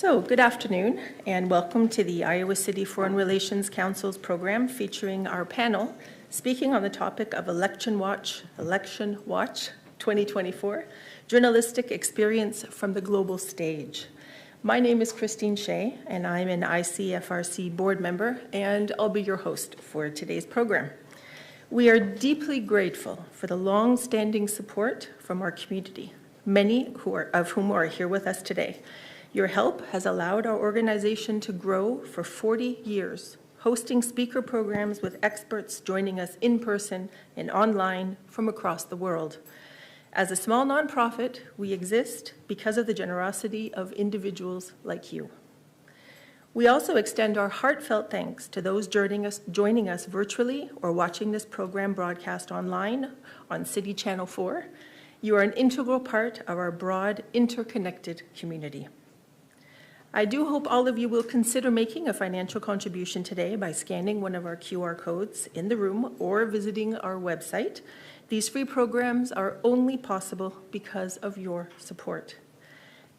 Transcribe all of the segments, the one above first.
So, good afternoon, and welcome to the Iowa City Foreign Relations Council's program featuring our panel speaking on the topic of Election Watch 2024, Journalistic Experience from the Global Stage. My name is Christine Shea, and I'm an ICFRC board member, and I'll be your host for today's program. We are deeply grateful for the long-standing support from our community, many of whom are here with us today. Your help has allowed our organization to grow for 40 years, hosting speaker programs with experts joining us in person and online from across the world. As a small nonprofit, we exist because of the generosity of individuals like you. We also extend our heartfelt thanks to those joining us virtually or watching this program broadcast online on City Channel 4. You are an integral part of our broad, interconnected community. I do hope all of you will consider making a financial contribution today by scanning one of our QR codes in the room or visiting our website. These free programs are only possible because of your support.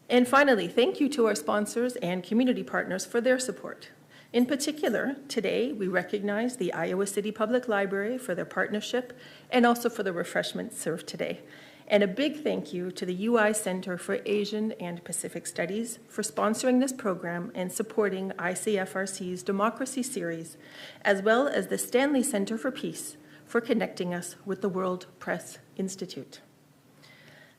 And finally, thank you to our sponsors and community partners for their support. In particular, today we recognize the Iowa City Public Library for their partnership and also for the refreshments served today. And a big thank you to the UI Center for Asian and Pacific Studies for sponsoring this program and supporting ICFRC's Democracy Series, as well as the Stanley Center for Peace for connecting us with the World Press Institute.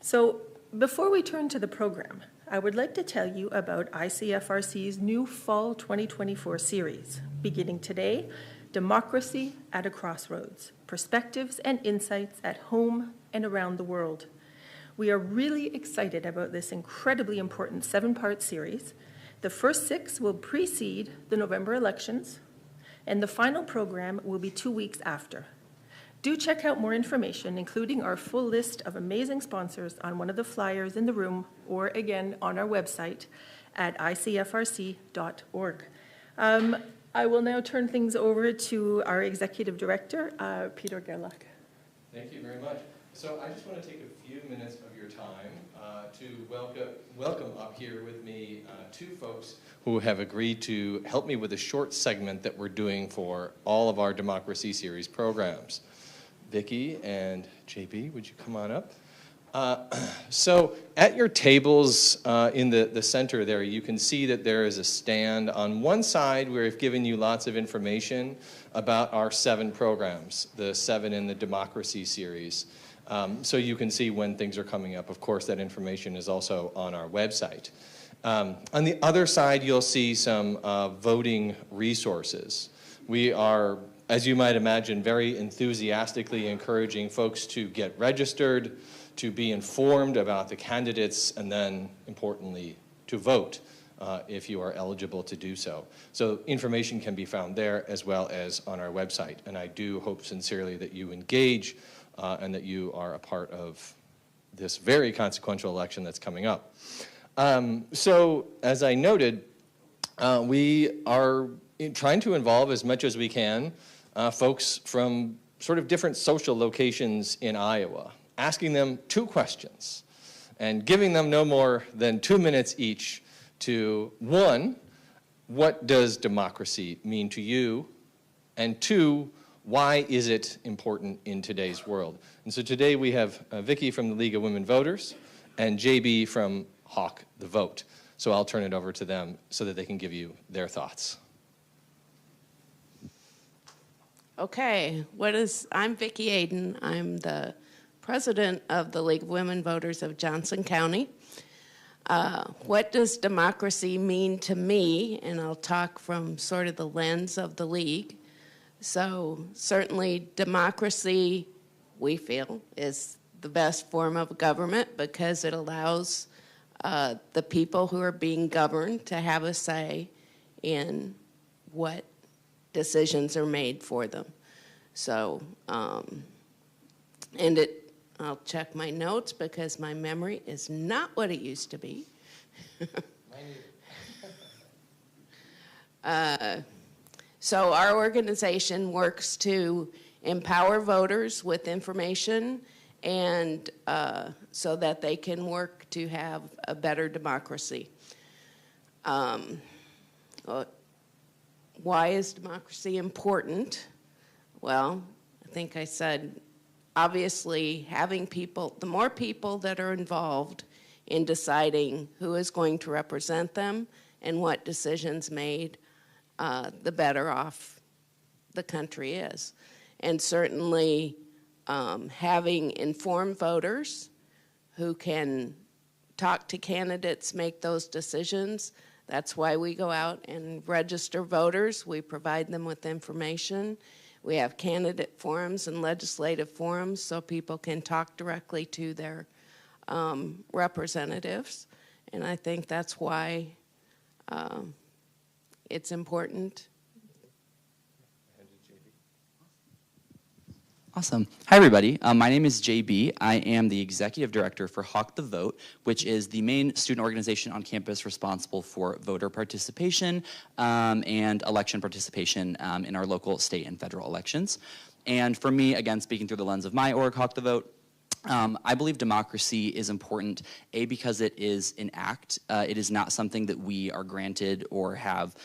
So before we turn to the program, I would like to tell you about ICFRC's new Fall 2024 series, beginning today, Democracy at a Crossroads, Perspectives and Insights at Home and Around the World. We are really excited about this incredibly important 7-part series. The first 6 will precede the November elections, and the final program will be 2 weeks after. Do check out more information, including our full list of amazing sponsors on one of the flyers in the room or, again, on our website at icfrc.org. I will now turn things over to our Executive Director, Peter Gerlach. Thank you very much. So I just want to take a few minutes of your time to welcome up here with me 2 folks who have agreed to help me with a short segment that we're doing for all of our Democracy Series programs. Vicki and JB, would you come on up? So at your tables in the center there, you can see that there is a stand. On one side, we've given you lots of information about our 7 programs, the 7 in the Democracy Series. So you can see when things are coming up. Of course, that information is also on our website. On the other side, you'll see some voting resources. We are, as you might imagine, very enthusiastically encouraging folks to get registered, to be informed about the candidates, and then, importantly, to vote if you are eligible to do so. So information can be found there as well as on our website. And I do hope sincerely that you engage and that you are a part of this very consequential election that's coming up. So as I noted, we are trying to involve as much as we can folks from sort of different social locations in Iowa, asking them 2 questions and giving them no more than 2 minutes each to, 1, what does democracy mean to you? And 2, why is it important in today's world? And so today we have Vicki from the League of Women Voters and JB from Hawk the Vote. So I'll turn it over to them so that they can give you their thoughts. Okay, I'm Vicki Aden. I'm the president of the League of Women Voters of Johnson County. What does democracy mean to me? And I'll talk from sort of the lens of the League. So certainly democracy, we feel, is the best form of government because it allows the people who are being governed to have a say in what decisions are made for them. So, I'll check my notes because my memory is not what it used to be. So our organization works to empower voters with information and so that they can work to have a better democracy. Why is democracy important? Well, I think I said, obviously, having people, the more people that are involved in deciding who is going to represent them and what decisions made, the better off the country is. And certainly having informed voters who can talk to candidates, make those decisions. That's why we go out and register voters. We provide them with information. We have candidate forums and legislative forums so people can talk directly to their representatives. And I think that's why it's important. Awesome. Hi, everybody. My name is JB. I am the Executive Director for Hawk the Vote, which is the main student organization on campus responsible for voter participation and election participation in our local, state, and federal elections. And for me, again, speaking through the lens of my org, Hawk the Vote, I believe democracy is important, A, because it is an act. It is not something that we are granted or have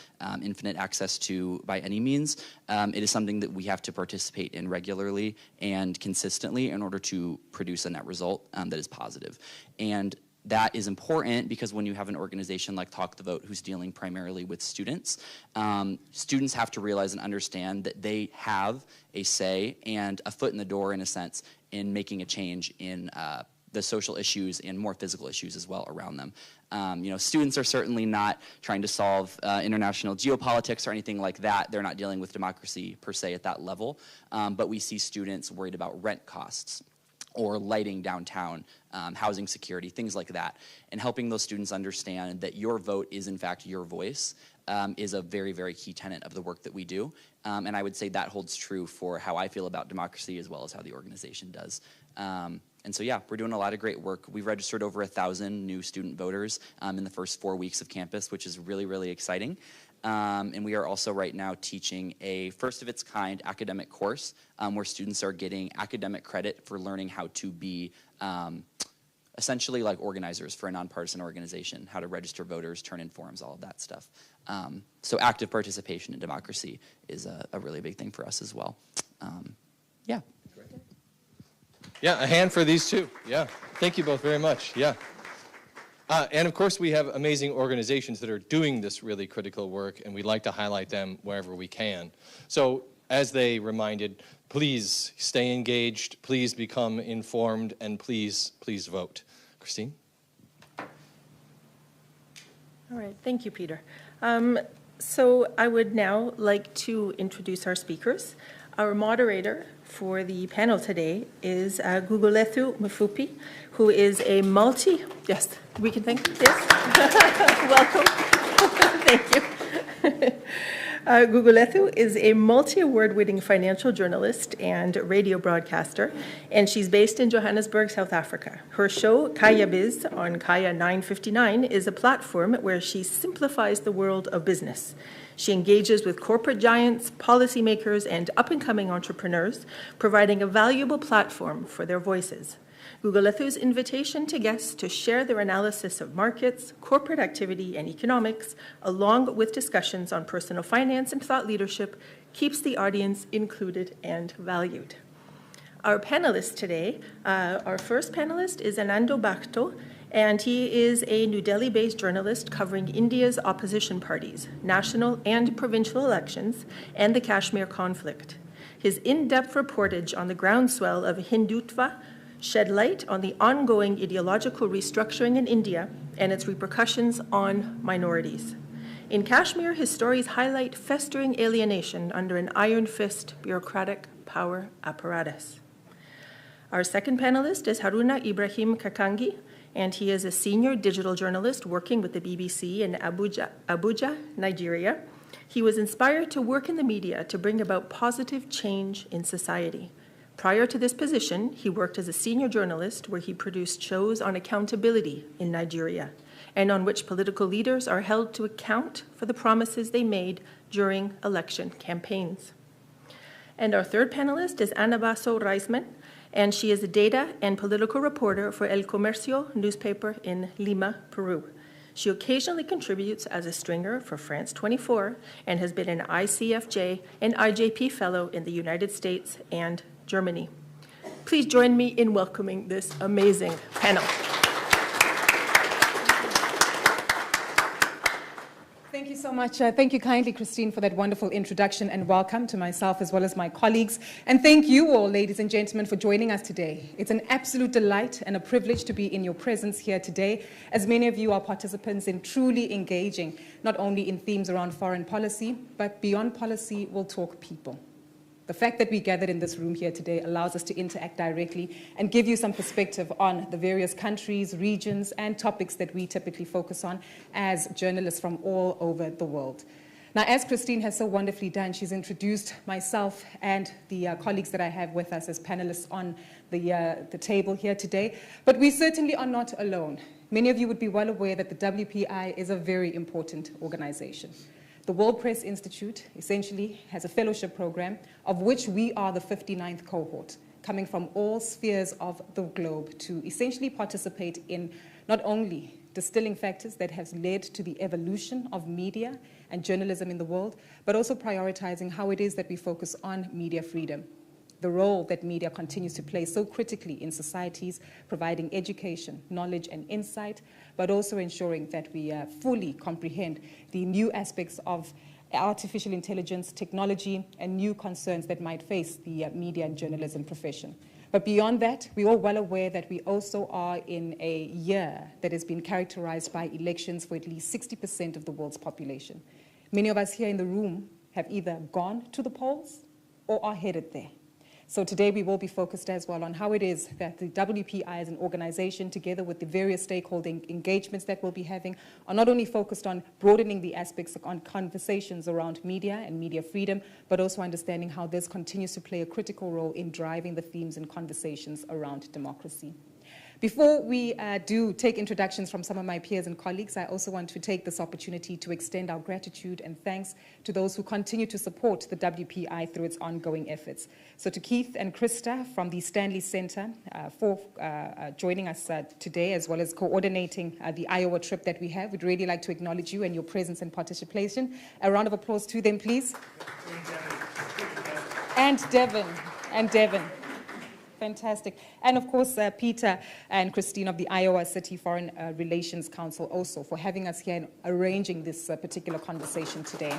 infinite access to by any means. It is something that we have to participate in regularly and consistently in order to produce a net result that is positive. And that is important because when you have an organization like Talk the Vote who's dealing primarily with students, students have to realize and understand that they have a say and a foot in the door, in a sense, in making a change in the social issues and more physical issues as well around them. You know, students are certainly not trying to solve international geopolitics or anything like that. They're not dealing with democracy per se at that level, but we see students worried about rent costs or lighting downtown, housing security, things like that. And helping those students understand that your vote is in fact your voice is a very, very key tenet of the work that we do. And I would say that holds true for how I feel about democracy as well as how the organization does. And so yeah, we're doing a lot of great work. We've registered over 1,000 new student voters in the first 4 weeks of campus, which is really, really exciting. And we are also right now teaching a first-of-its-kind academic course where students are getting academic credit for learning how to be essentially like organizers for a nonpartisan organization, how to register voters, turn in forms, all of that stuff. So active participation in democracy is a really big thing for us as well. Yeah. Yeah, a hand for these two. Yeah, thank you both very much. Yeah. And of course, we have amazing organizations that are doing this really critical work, and we'd like to highlight them wherever we can. So as they reminded, please stay engaged, please become informed, and please vote. Christine? All right, thank you, Peter. So I would now like to introduce our speakers. Our moderator for the panel today is Gugulethu Mfupi, who is a yes, we can thank you, yes. Welcome, thank you. Gugulethu is a multi-award-winning financial journalist and radio broadcaster, and she's based in Johannesburg, South Africa. Her show, Kaya Biz, on Kaya 959, is a platform where she simplifies the world of business. She engages with corporate giants, policymakers, and up-and-coming entrepreneurs, providing a valuable platform for their voices. Gugulethu's invitation to guests to share their analysis of markets, corporate activity, and economics, along with discussions on personal finance and thought leadership, keeps the audience included and valued. Our panelists today, our first panelist is Anando Bhakto, and he is a New Delhi-based journalist covering India's opposition parties, national and provincial elections, and the Kashmir conflict. His in-depth reportage on the groundswell of Hindutva shed light on the ongoing ideological restructuring in India and its repercussions on minorities. In Kashmir, his stories highlight festering alienation under an iron fist bureaucratic power apparatus. Our second panelist is Haruna Ibrahim Kakangi, and he is a senior digital journalist working with the BBC in Abuja, Nigeria. He was inspired to work in the media to bring about positive change in society. Prior to this position, he worked as a senior journalist where he produced shows on accountability in Nigeria and on which political leaders are held to account for the promises they made during election campaigns. And our third panelist is Ana Basso Reisman, and she is a data and political reporter for El Comercio newspaper in Lima, Peru. She occasionally contributes as a stringer for France 24 and has been an ICFJ and IJP Fellow in the United States and Germany. Please join me in welcoming this amazing panel. Thank you so much. Thank you kindly, Christine, for that wonderful introduction, and welcome to myself as well as my colleagues. And thank you all, ladies and gentlemen, for joining us today. It's an absolute delight and a privilege to be in your presence here today, as many of you are participants in truly engaging, not only in themes around foreign policy, but beyond policy, we'll talk people. The fact that we gathered in this room here today allows us to interact directly and give you some perspective on the various countries, regions, and topics that we typically focus on as journalists from all over the world. Now, as Christine has so wonderfully done, she's introduced myself and the colleagues that I have with us as panelists on the table here today. But we certainly are not alone. Many of you would be well aware that the WPI is a very important organization. The World Press Institute essentially has a fellowship program of which we are the 59th cohort, coming from all spheres of the globe to essentially participate in not only distilling factors that have led to the evolution of media and journalism in the world, but also prioritizing how it is that we focus on media freedom, the role that media continues to play so critically in societies, providing education, knowledge, and insight, but also ensuring that we fully comprehend the new aspects of artificial intelligence, technology, and new concerns that might face the media and journalism profession. But beyond that, we're all well aware that we also are in a year that has been characterized by elections for at least 60% of the world's population. Many of us here in the room have either gone to the polls or are headed there. So today we will be focused as well on how it is that the WPI as an organization, together with the various stakeholder engagements that we'll be having, are not only focused on broadening the aspects on conversations around media and media freedom, but also understanding how this continues to play a critical role in driving the themes and conversations around democracy. Before we do take introductions from some of my peers and colleagues, I also want to take this opportunity to extend our gratitude and thanks to those who continue to support the WPI through its ongoing efforts. So to Keith and Krista from the Stanley Center for joining us today, as well as coordinating the Iowa trip that we have. We'd really like to acknowledge you and your presence and participation. A round of applause to them, please. And Devin. Fantastic. And of course, Peter and Christine of the Iowa City Foreign Relations Council also for having us here and arranging this particular conversation today.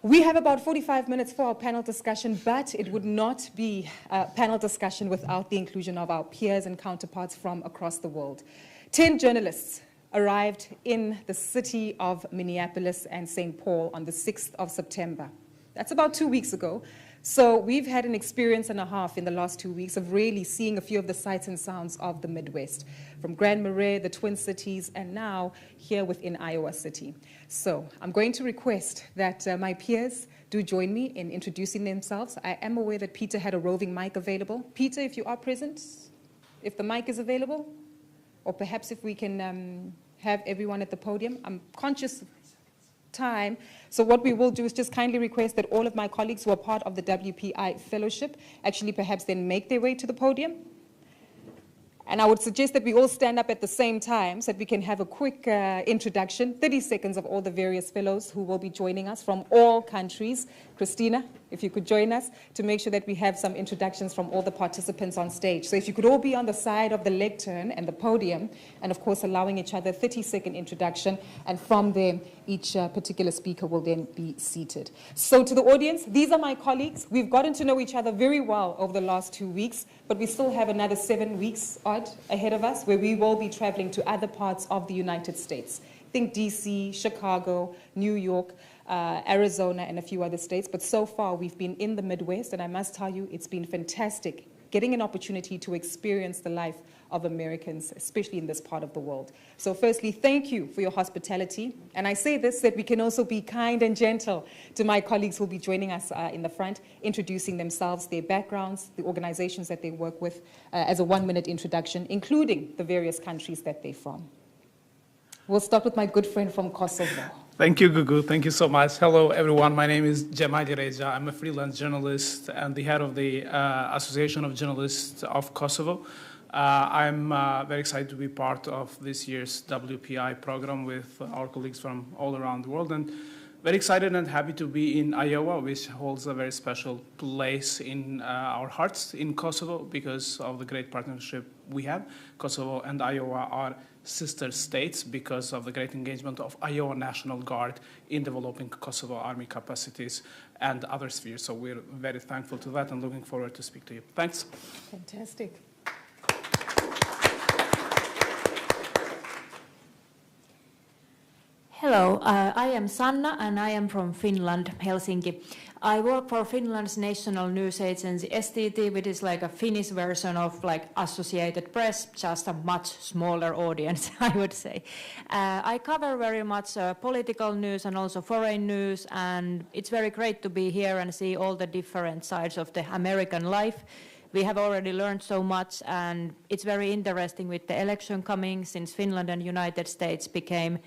We have about 45 minutes for our panel discussion, but it would not be a panel discussion without the inclusion of our peers and counterparts from across the world. 10 journalists arrived in the city of Minneapolis and St. Paul on the 6th of September. That's about 2 weeks ago. So we've had an experience and a half in the last 2 weeks of really seeing a few of the sights and sounds of the Midwest, from Grand Marais, the Twin Cities, and now here within Iowa City. So I'm going to request that my peers do join me in introducing themselves. I am aware that Peter had a roving mic available. Peter, if you are present, if the mic is available, or perhaps if we can have everyone at the podium. I'm conscious of time. So what we will do is just kindly request that all of my colleagues who are part of the WPI Fellowship actually perhaps then make their way to the podium. And I would suggest that we all stand up at the same time so that we can have a quick introduction, 30 seconds of all the various fellows who will be joining us from all countries. Christina, if you could join us to make sure that we have some introductions from all the participants on stage. So if you could all be on the side of the lectern and the podium, and of course allowing each other a 30-second introduction, and from there each particular speaker will then be seated. So to the audience, these are my colleagues. We've gotten to know each other very well over the last 2 weeks, but we still have another 7 weeks odd ahead of us where we will be traveling to other parts of the United States. Think DC, Chicago, New York, Arizona, and a few other states. But so far, we've been in the Midwest, and I must tell you, it's been fantastic getting an opportunity to experience the life of Americans, especially in this part of the world. So firstly, thank you for your hospitality. And I say this so that we can also be kind and gentle to my colleagues who will be joining us in the front, introducing themselves, their backgrounds, the organizations that they work with, as a 1-minute introduction, including the various countries that they're from. We'll start with my good friend from Kosovo. Thank you, Gugu. Thank you so much. Hello, everyone. My name is Cemadi Reja. I'm a freelance journalist and the head of the Association of Journalists of Kosovo. I'm very excited to be part of this year's WPI program with our colleagues from all around the world, and very excited and happy to be in Iowa, which holds a very special place in our hearts in Kosovo because of the great partnership we have. Kosovo and Iowa are sister states because of the great engagement of Iowa National Guard in developing Kosovo Army capacities and other spheres. So we're very thankful to that and looking forward to speak to you. Thanks. Fantastic. Hello, I am Sanna and I am from Finland, Helsinki. I work for Finland's national news agency STT, which is like a Finnish version of like Associated Press, just a much smaller audience, I would say. I cover very much political news and also foreign news, and it's very great to be here and see all the different sides of the American life. We have already learned so much, and it's very interesting with the election coming, since Finland and United States became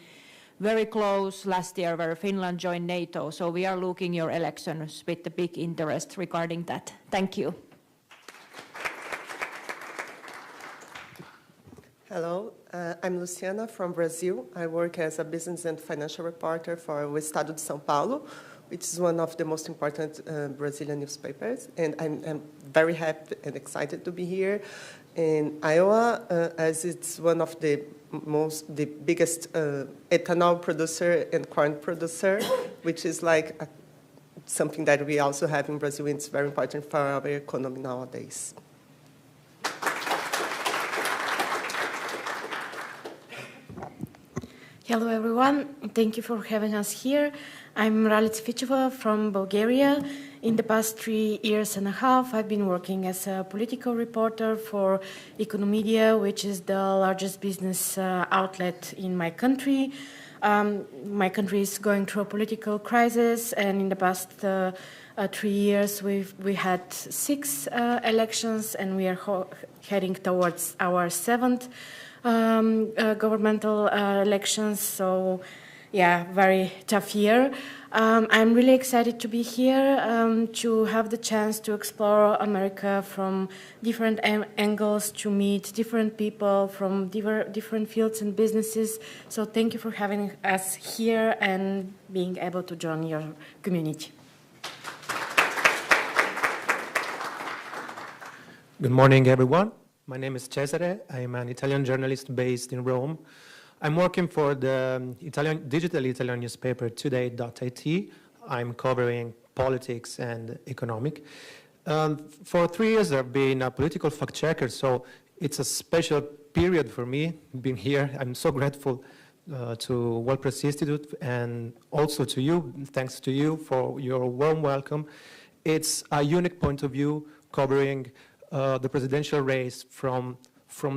very close last year where Finland joined NATO. So we are looking your elections with a big interest regarding that. Thank you. Hello, I'm Luciana from Brazil. I work as a business and financial reporter for O Estado de São Paulo, which is one of the most important Brazilian newspapers. And I'm very happy and excited to be here in Iowa, as it's one of the biggest ethanol producer and corn producer, which is like something that we also have in Brazil. It's very important for our economy nowadays. Hello everyone, thank you for having us here. I'm Ralica Ficheva from Bulgaria. In the past 3 years and a half, I've been working as a political reporter for Economedia, which is the largest business outlet in my country. My country is going through a political crisis, and in the past 3 years, we had 6 elections, and we are heading towards our 7th governmental elections. So, yeah, very tough year. I'm really excited to be here, to have the chance to explore America from different angles, to meet different people from different fields and businesses. So thank you for having us here and being able to join your community. Good morning, everyone. My name is Cesare. I'm an Italian journalist based in Rome. I'm working for the digital Italian newspaper Today.it. I'm covering politics and economic. For 3 years, I've been a political fact checker, so it's a special period for me being here. I'm so grateful to WordPress Institute and also to you. Thanks to you for your warm welcome. It's a unique point of view covering the presidential race from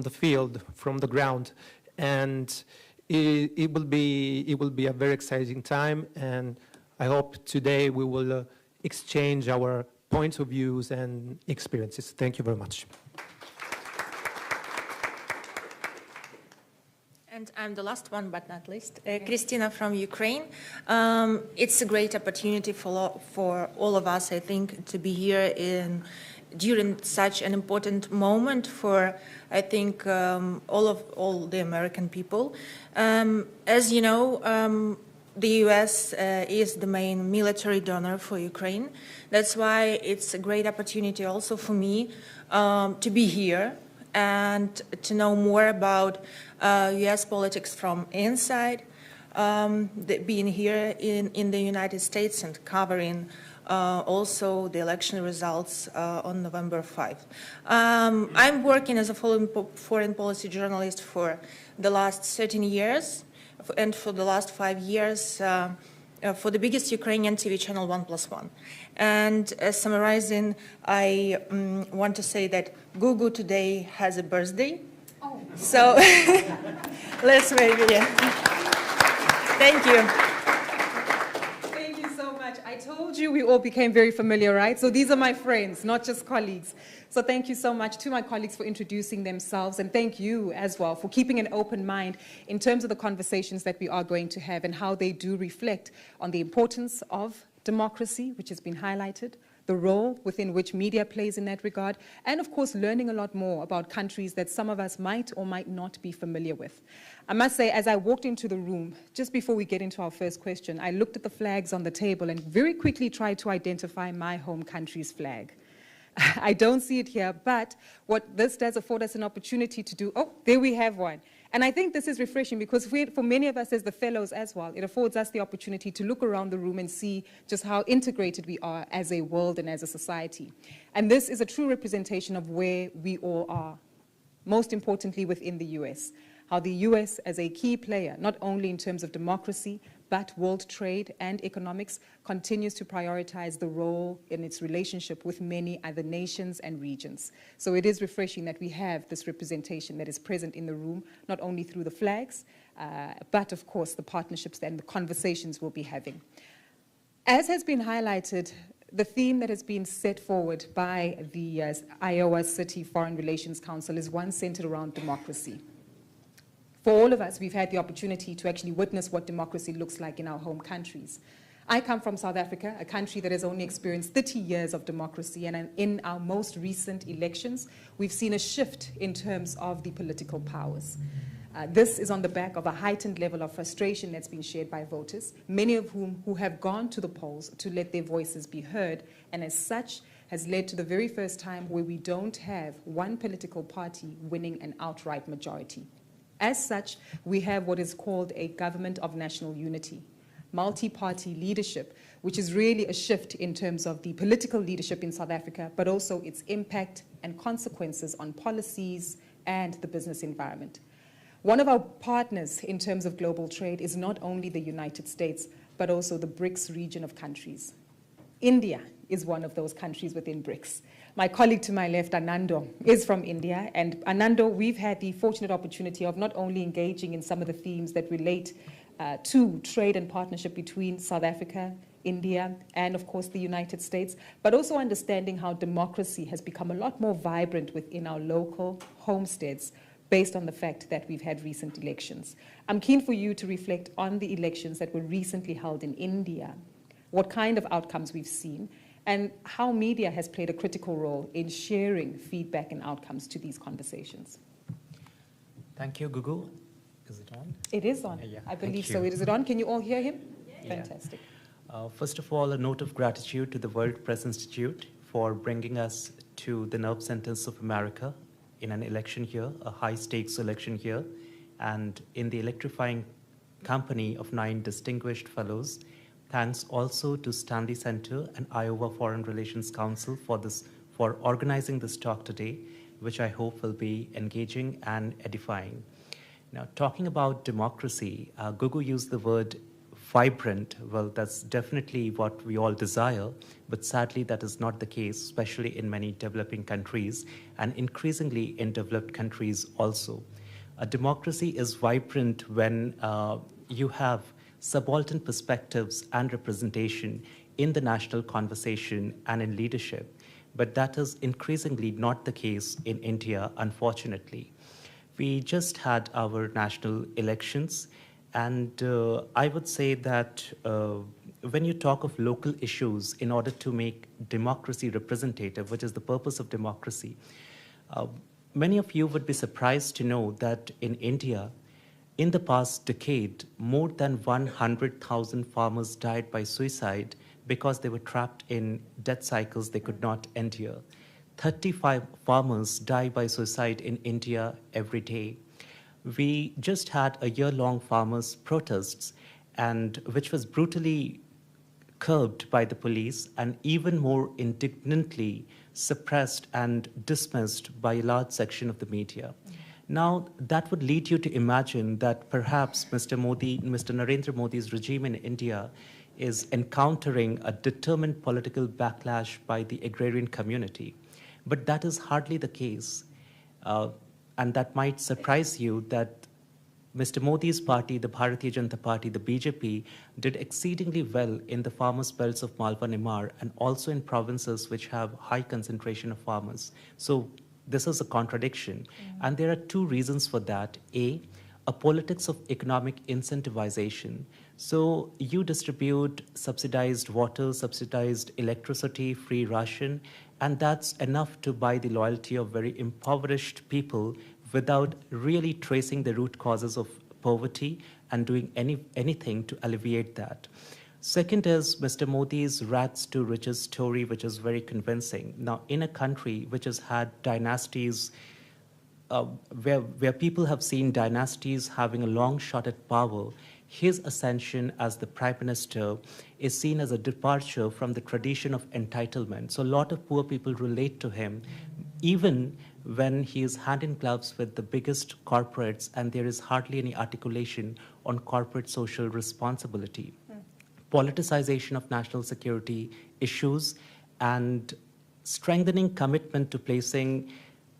the field, from the ground. And it will be a very exciting time, and I hope today we will exchange our points of views and experiences. Thank you very much. And I'm the last one, but not least, Christina from Ukraine. It's a great opportunity for all of us, I think, to be here during such an important moment for, I think, all the American people. As you know, the US is the main military donor for Ukraine. That's why it's a great opportunity also for me to be here and to know more about US politics from inside, being here in the United States and covering also the election results on November 5. I'm working as a foreign policy journalist for the last 13 years, and for the last 5 years for the biggest Ukrainian TV channel, 1+1. And summarizing, I want to say that Gugu today has a birthday. Oh. So let's maybe, yeah. Thank you. I told you we all became very familiar, right? So these are my friends, not just colleagues. So thank you so much to my colleagues for introducing themselves, and thank you as well for keeping an open mind in terms of the conversations that we are going to have and how they do reflect on the importance of democracy, which has been highlighted, the role within which media plays in that regard, and of course learning a lot more about countries that some of us might or might not be familiar with. I must say, as I walked into the room, just before we get into our first question, I looked at the flags on the table and very quickly tried to identify my home country's flag. I don't see it here, but what this does afford us an opportunity to do, oh, there we have one. And I think this is refreshing because for many of us as the fellows as well, it affords us the opportunity to look around the room and see just how integrated we are as a world and as a society. And this is a true representation of where we all are, most importantly within the US. How the US as a key player, not only in terms of democracy, but world trade and economics, continues to prioritize the role in its relationship with many other nations and regions. So it is refreshing that we have this representation that is present in the room, not only through the flags, but of course the partnerships and the conversations we'll be having. As has been highlighted, the theme that has been set forward by the Iowa City Foreign Relations Council is one centered around democracy. For all of us, we've had the opportunity to actually witness what democracy looks like in our home countries. I come from South Africa, a country that has only experienced 30 years of democracy, and in our most recent elections, we've seen a shift in terms of the political powers. This is on the back of a heightened level of frustration that's been shared by voters, many of whom who have gone to the polls to let their voices be heard, and as such has led to the very first time where we don't have one political party winning an outright majority. As such, we have what is called a government of national unity, multi-party leadership, which is really a shift in terms of the political leadership in South Africa, but also its impact and consequences on policies and the business environment. One of our partners in terms of global trade is not only the United States, but also the BRICS region of countries. India is one of those countries within BRICS. My colleague to my left, Anando, is from India. And Anando, we've had the fortunate opportunity of not only engaging in some of the themes that relate to trade and partnership between South Africa, India, and of course the United States, but also understanding how democracy has become a lot more vibrant within our local homesteads based on the fact that we've had recent elections. I'm keen for you to reflect on the elections that were recently held in India, what kind of outcomes we've seen, and how media has played a critical role in sharing feedback and outcomes to these conversations. Thank you, Gugu. Is it on? It is on. Yeah, I believe thank you. so. Is it on? Can you all hear him? Yeah. Fantastic. First of all, a note of gratitude to the World Press Institute for bringing us to the nerve centers of America in an election here, a high-stakes election here, and in the electrifying company of 9 distinguished fellows. Thanks also to Stanley Center and Iowa Foreign Relations Council for organizing this talk today, which I hope will be engaging and edifying. Now, talking about democracy, Gugu used the word vibrant. Well, that's definitely what we all desire, but sadly that is not the case, especially in many developing countries and increasingly in developed countries also. A democracy is vibrant when you have subaltern perspectives and representation in the national conversation and in leadership. But that is increasingly not the case in India, unfortunately. We just had our national elections, and I would say that when you talk of local issues in order to make democracy representative, which is the purpose of democracy, many of you would be surprised to know that in India, in the past decade, more than 100,000 farmers died by suicide because they were trapped in death cycles they could not endure. 35 farmers die by suicide in India every day. We just had a year-long farmers' protests, and which was brutally curbed by the police and even more indignantly suppressed and dismissed by a large section of the media. Now, that would lead you to imagine that perhaps Mr. Narendra Modi's regime in India is encountering a determined political backlash by the agrarian community. But that is hardly the case. And that might surprise you that Mr. Modi's party, the Bharatiya Janata Party, the BJP, did exceedingly well in the farmers' belts of Malwa Nimar and also in provinces which have high concentration of farmers. So this is a contradiction. And there are 2 reasons for that. A a politics of economic incentivization. So you distribute subsidized water, subsidized electricity, free ration, and that's enough to buy the loyalty of very impoverished people without really tracing the root causes of poverty and doing anything to alleviate that. Second is Mr. Modi's rags to riches story, which is very convincing. Now, in a country which has had dynasties, where people have seen dynasties having a long shot at power, his ascension as the prime minister is seen as a departure from the tradition of entitlement. So a lot of poor people relate to him, even when he is hand in gloves with the biggest corporates and there is hardly any articulation on corporate social responsibility. Politicization of national security issues and strengthening commitment to placing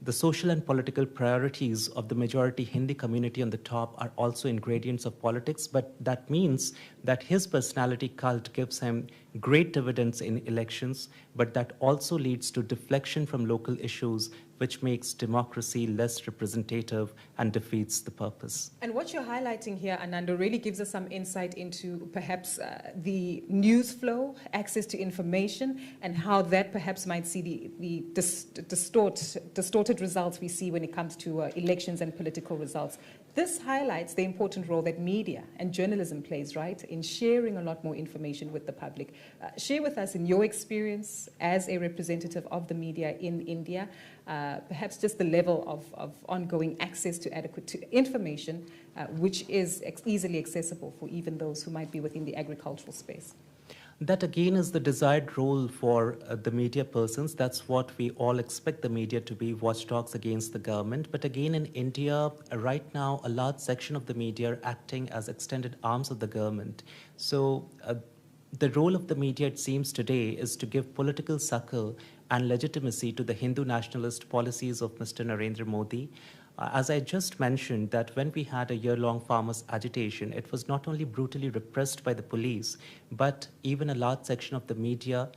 the social and political priorities of the majority Hindi community on the top are also ingredients of politics, but that means that his personality cult gives him great dividends in elections, but that also leads to deflection from local issues, which makes democracy less representative and defeats the purpose. And what you're highlighting here, Anando, really gives us some insight into perhaps the news flow, access to information, and how that perhaps might see the distorted results we see when it comes to elections and political results. This highlights the important role that media and journalism plays, right, in sharing a lot more information with the public. Share with us, in your experience as a representative of the media in India, perhaps just the level of ongoing access to adequate information, which is easily accessible for even those who might be within the agricultural space. That again is the desired role for the media persons. That's what we all expect the media to be, watchdogs against the government. But again, in India, right now, a large section of the media are acting as extended arms of the government. So the role of the media, it seems today, is to give political succor and legitimacy to the Hindu nationalist policies of Mr. Narendra Modi. As I just mentioned, that when we had a year-long farmers' agitation, it was not only brutally repressed by the police, but even a large section of the media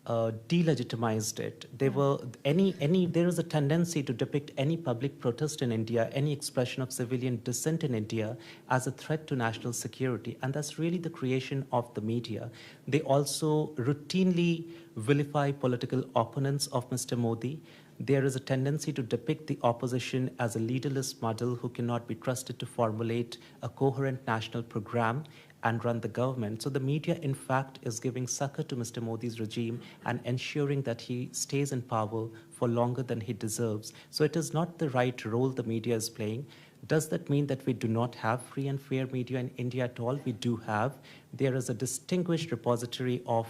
delegitimized it. There is a tendency to depict any public protest in India, any expression of civilian dissent in India as a threat to national security. And that's really the creation of the media. They also routinely vilify political opponents of Mr. Modi. There is a tendency to depict the opposition as a leaderless model who cannot be trusted to formulate a coherent national program and run the government. So the media, in fact, is giving succor to Mr. Modi's regime and ensuring that he stays in power for longer than he deserves. So it is not the right role the media is playing. Does that mean that we do not have free and fair media in India at all? We do have. There is a distinguished repository of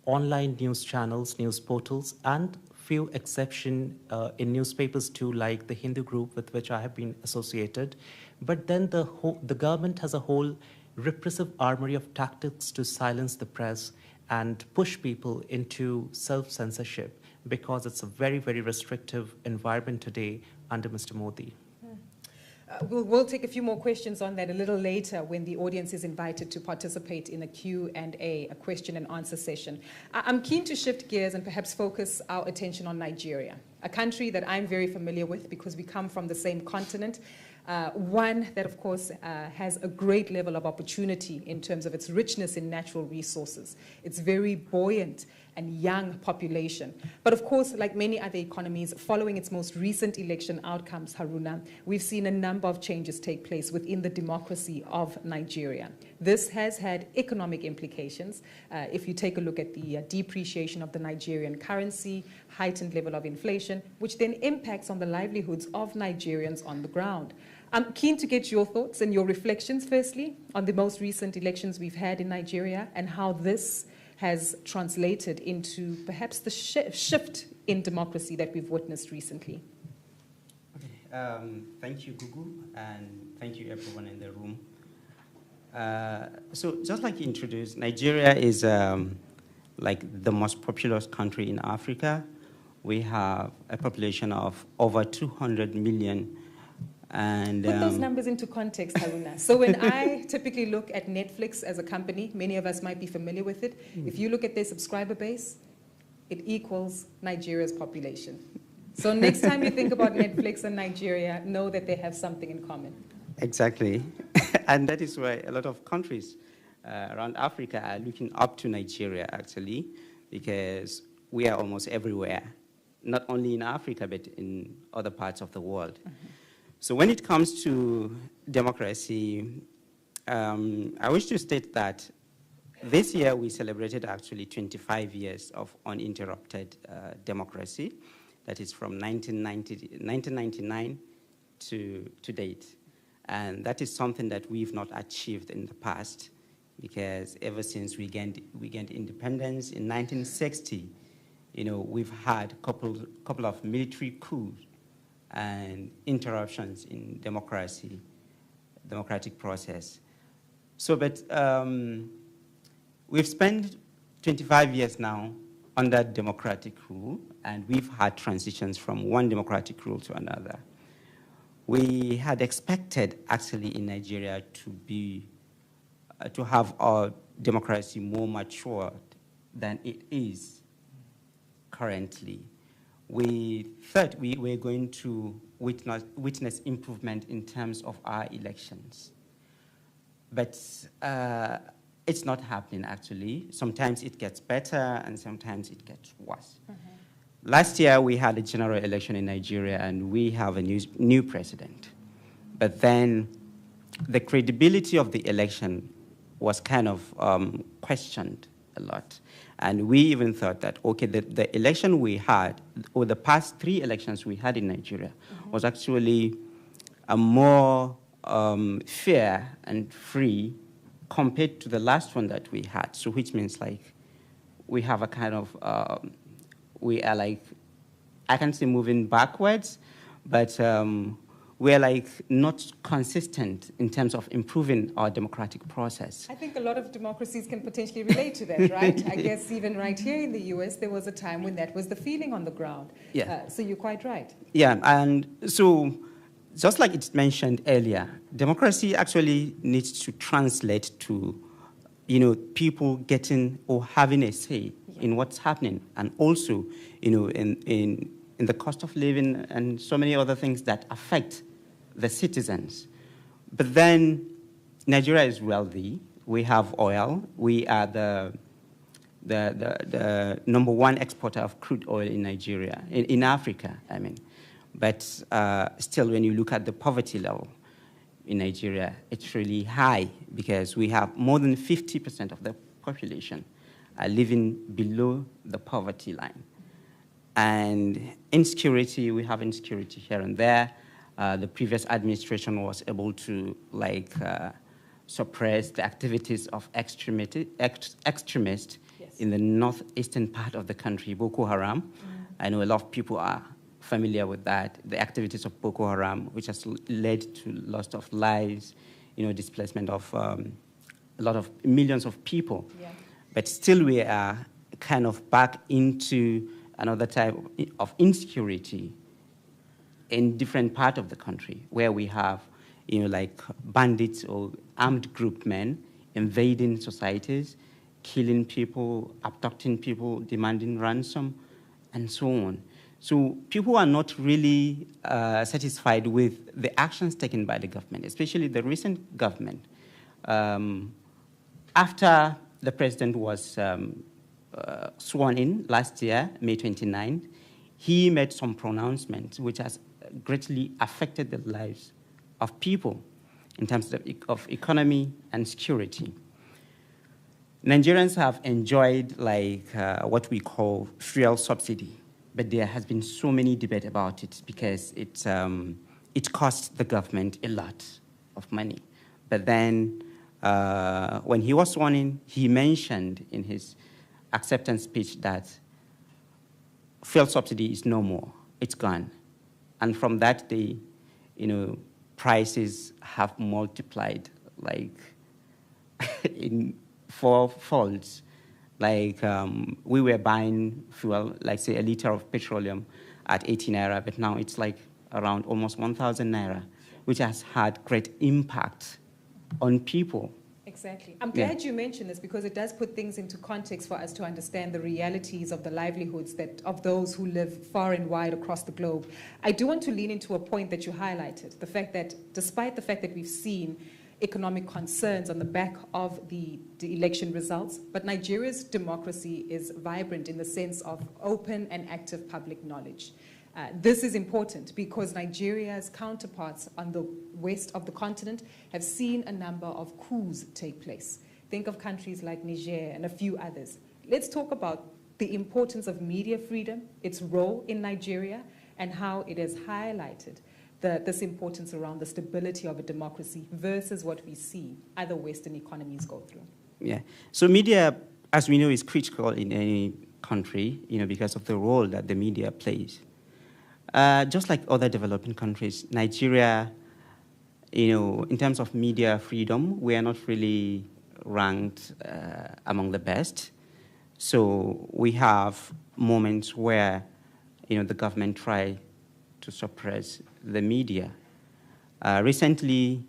online news channels, news portals, and few exceptions in newspapers too, like the Hindu group with which I have been associated. But then the government has a whole repressive armory of tactics to silence the press and push people into self-censorship, because it's a very, very restrictive environment today under Mr. Modi. We'll take a few more questions on that a little later when the audience is invited to participate in a Q&A, a question and answer session. I'm keen to shift gears and perhaps focus our attention on Nigeria, a country that I'm very familiar with because we come from the same continent. One that, of course, has a great level of opportunity in terms of its richness in natural resources. It's very buoyant and young population. But of course, like many other economies, following its most recent election outcomes, Haruna, we've seen a number of changes take place within the democracy of Nigeria. This has had economic implications. If you take a look at the depreciation of the Nigerian currency, heightened level of inflation, which then impacts on the livelihoods of Nigerians on the ground. I'm keen to get your thoughts and your reflections, firstly, on the most recent elections we've had in Nigeria and how this has translated into perhaps the shift in democracy that we've witnessed recently. Okay. Thank you, Gugu, and thank you everyone in the room. So just like you introduced, Nigeria is like the most populous country in Africa. We have a population of over 200 million. And, put those numbers into context, Haruna. So when I typically look at Netflix as a company, many of us might be familiar with it. If you look at their subscriber base, it equals Nigeria's population. So next time you think about Netflix and Nigeria, know that they have something in common. Exactly. And that is why a lot of countries around Africa are looking up to Nigeria, actually, because we are almost everywhere, not only in Africa, but in other parts of the world. Mm-hmm. So when it comes to democracy, I wish to state that this year we celebrated actually 25 years of uninterrupted democracy. That is from 1999 to date. And that is something that we've not achieved in the past, because ever since we gained independence in 1960, we've had a couple of military coups and interruptions in democratic process. So, but we've spent 25 years now under democratic rule, and we've had transitions from one democratic rule to another. We had expected, actually, in Nigeria to have our democracy more matured than it is currently. We thought we were going to witness improvement in terms of our elections. But it's not happening, actually. Sometimes it gets better, and sometimes it gets worse. Mm-hmm. Last year, we had a general election in Nigeria, and we have a new president. But then the credibility of the election was kind of questioned a lot. And we even thought that, okay, the election we had, or the past 3 elections we had in Nigeria, mm-hmm. was actually a more fair and free compared to the last one that we had. So which means, like, we have a kind of, we are like, I can't say moving backwards, but we're like not consistent in terms of improving our democratic process. I think a lot of democracies can potentially relate to that, right? I guess even right here in the US, there was a time when that was the feeling on the ground. Yeah. So you're quite right. Yeah, and so just like it's mentioned earlier, democracy actually needs to translate to, people getting or having a say in what's happening, and also, in the cost of living and so many other things that affect the citizens. But then Nigeria is wealthy. We have oil. We are the number 1 exporter of crude oil in Nigeria, in Africa, I mean. But still, when you look at the poverty level in Nigeria, it's really high, because we have more than 50% of the population are living below the poverty line. And insecurity, we have insecurity here and there. The previous administration was able to suppress the activities of extremists yes. in the northeastern part of the country, Boko Haram. Mm-hmm. I know a lot of people are familiar with that, the activities of Boko Haram, which has led to loss of lives, displacement of a lot of millions of people. Yeah. But still we are kind of back into another type of insecurity in different parts of the country, where we have, like bandits or armed group men invading societies, killing people, abducting people, demanding ransom, and so on. So people are not really satisfied with the actions taken by the government, especially the recent government. After the president was sworn in last year, May 29th, he made some pronouncements which has greatly affected the lives of people in terms of economy and security. Nigerians have enjoyed what we call fuel subsidy, but there has been so many debate about it, because it costs the government a lot of money. But then when he was sworn in, he mentioned in his acceptance speech that fuel subsidy is no more, it's gone. And from that day, prices have multiplied in 4 folds. We were buying fuel, say a liter of petroleum at 80 naira, but now it's around almost 1,000 naira, which has had great impact on people. Exactly. I'm glad you mentioned this because it does put things into context for us to understand the realities of the livelihoods of those who live far and wide across the globe. I do want to lean into a point that you highlighted, the fact that despite the fact that we've seen economic concerns on the back of the election results, but Nigeria's democracy is vibrant in the sense of open and active public knowledge. This is important because Nigeria's counterparts on the west of the continent have seen a number of coups take place. Think of countries like Niger and a few others. Let's talk about the importance of media freedom, its role in Nigeria, and how it has highlighted this importance around the stability of a democracy versus what we see other Western economies go through. Yeah. So media, as we know, is critical in any country, because of the role that the media plays. Just like other developing countries, Nigeria, in terms of media freedom, we are not really ranked among the best. So we have moments where, the government try to suppress the media. Recently,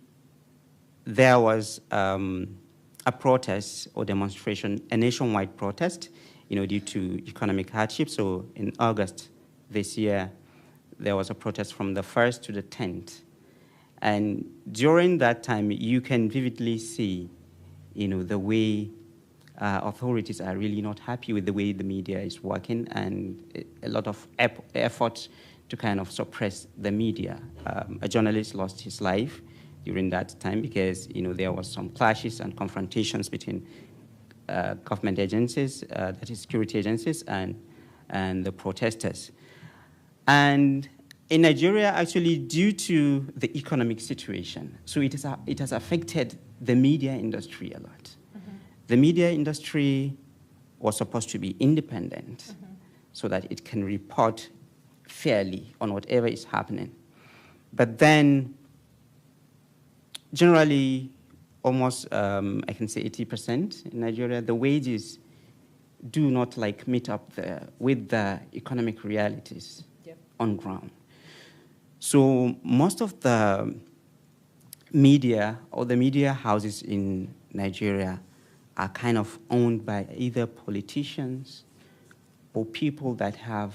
there was a protest or demonstration, a nationwide protest, due to economic hardship. So in August this year, there was a protest from the 1st to the 10th. And during that time, you can vividly see, the way authorities are really not happy with the way the media is working and a lot of effort to kind of suppress the media. A journalist lost his life during that time because, there was some clashes and confrontations between government agencies, that is security agencies, and the protesters. And in Nigeria, actually, due to the economic situation, so it has affected the media industry a lot. Mm-hmm. The media industry was supposed to be independent so that it can report fairly on whatever is happening. But then, generally, almost, I can say 80% in Nigeria, the wages do not meet up with the economic realities on ground. So most of the media or the media houses in Nigeria are kind of owned by either politicians or people that have,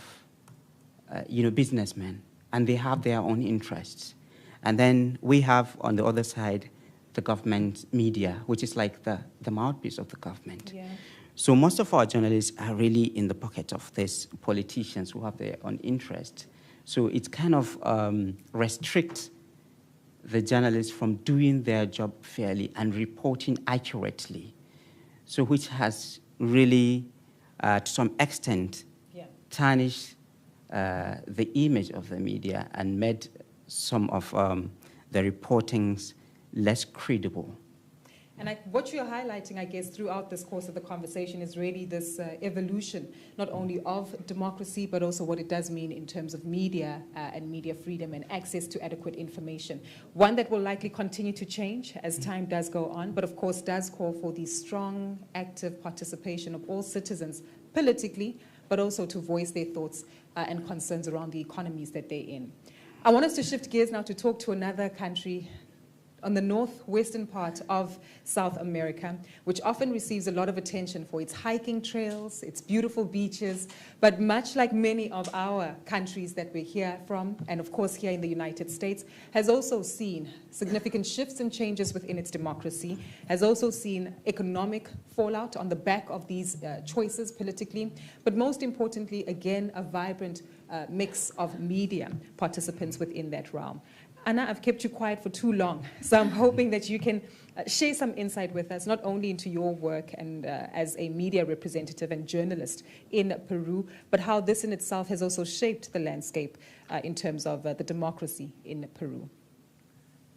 businessmen, and they have their own interests. And then we have, on the other side, the government media, which is like the mouthpiece of the government. Yeah. So most of our journalists are really in the pocket of these politicians who have their own interest. So it kind of restricts the journalists from doing their job fairly and reporting accurately. So which has really, to some extent, tarnished the image of the media and made some of the reportings less credible. And what you're highlighting, I guess, throughout this course of the conversation is really this evolution, not only of democracy, but also what it does mean in terms of media and media freedom and access to adequate information. One that will likely continue to change as time does go on, but of course does call for the strong, active participation of all citizens politically, but also to voice their thoughts and concerns around the economies that they're in. I want us to shift gears now to talk to another country on the northwestern part of South America, which often receives a lot of attention for its hiking trails, its beautiful beaches, but much like many of our countries that we're here from, and of course here in the United States, has also seen significant shifts and changes within its democracy, has also seen economic fallout on the back of these choices politically, but most importantly, again, a vibrant mix of media participants within that realm. Anna, I've kept you quiet for too long, so I'm hoping that you can share some insight with us, not only into your work and as a media representative and journalist in Peru, but how this in itself has also shaped the landscape in terms of the democracy in Peru.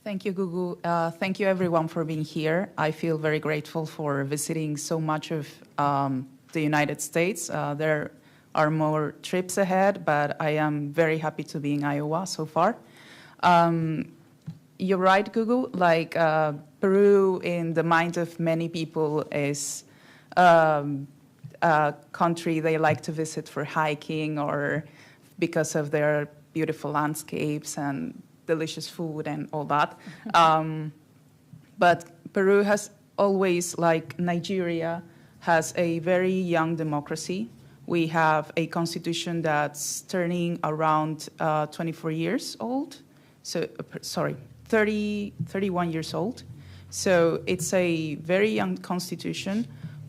Thank you, Gugu. Thank you, everyone, for being here. I feel very grateful for visiting so much of the United States. There are more trips ahead, but I am very happy to be in Iowa so far. You're right, Gugu. Peru, in the mind of many people, is a country they like to visit for hiking or because of their beautiful landscapes and delicious food and all that. But Peru has always, like Nigeria, has a very young democracy. We have a constitution that's turning around 24 years old. So, sorry, 31 years old. So it's a very young constitution.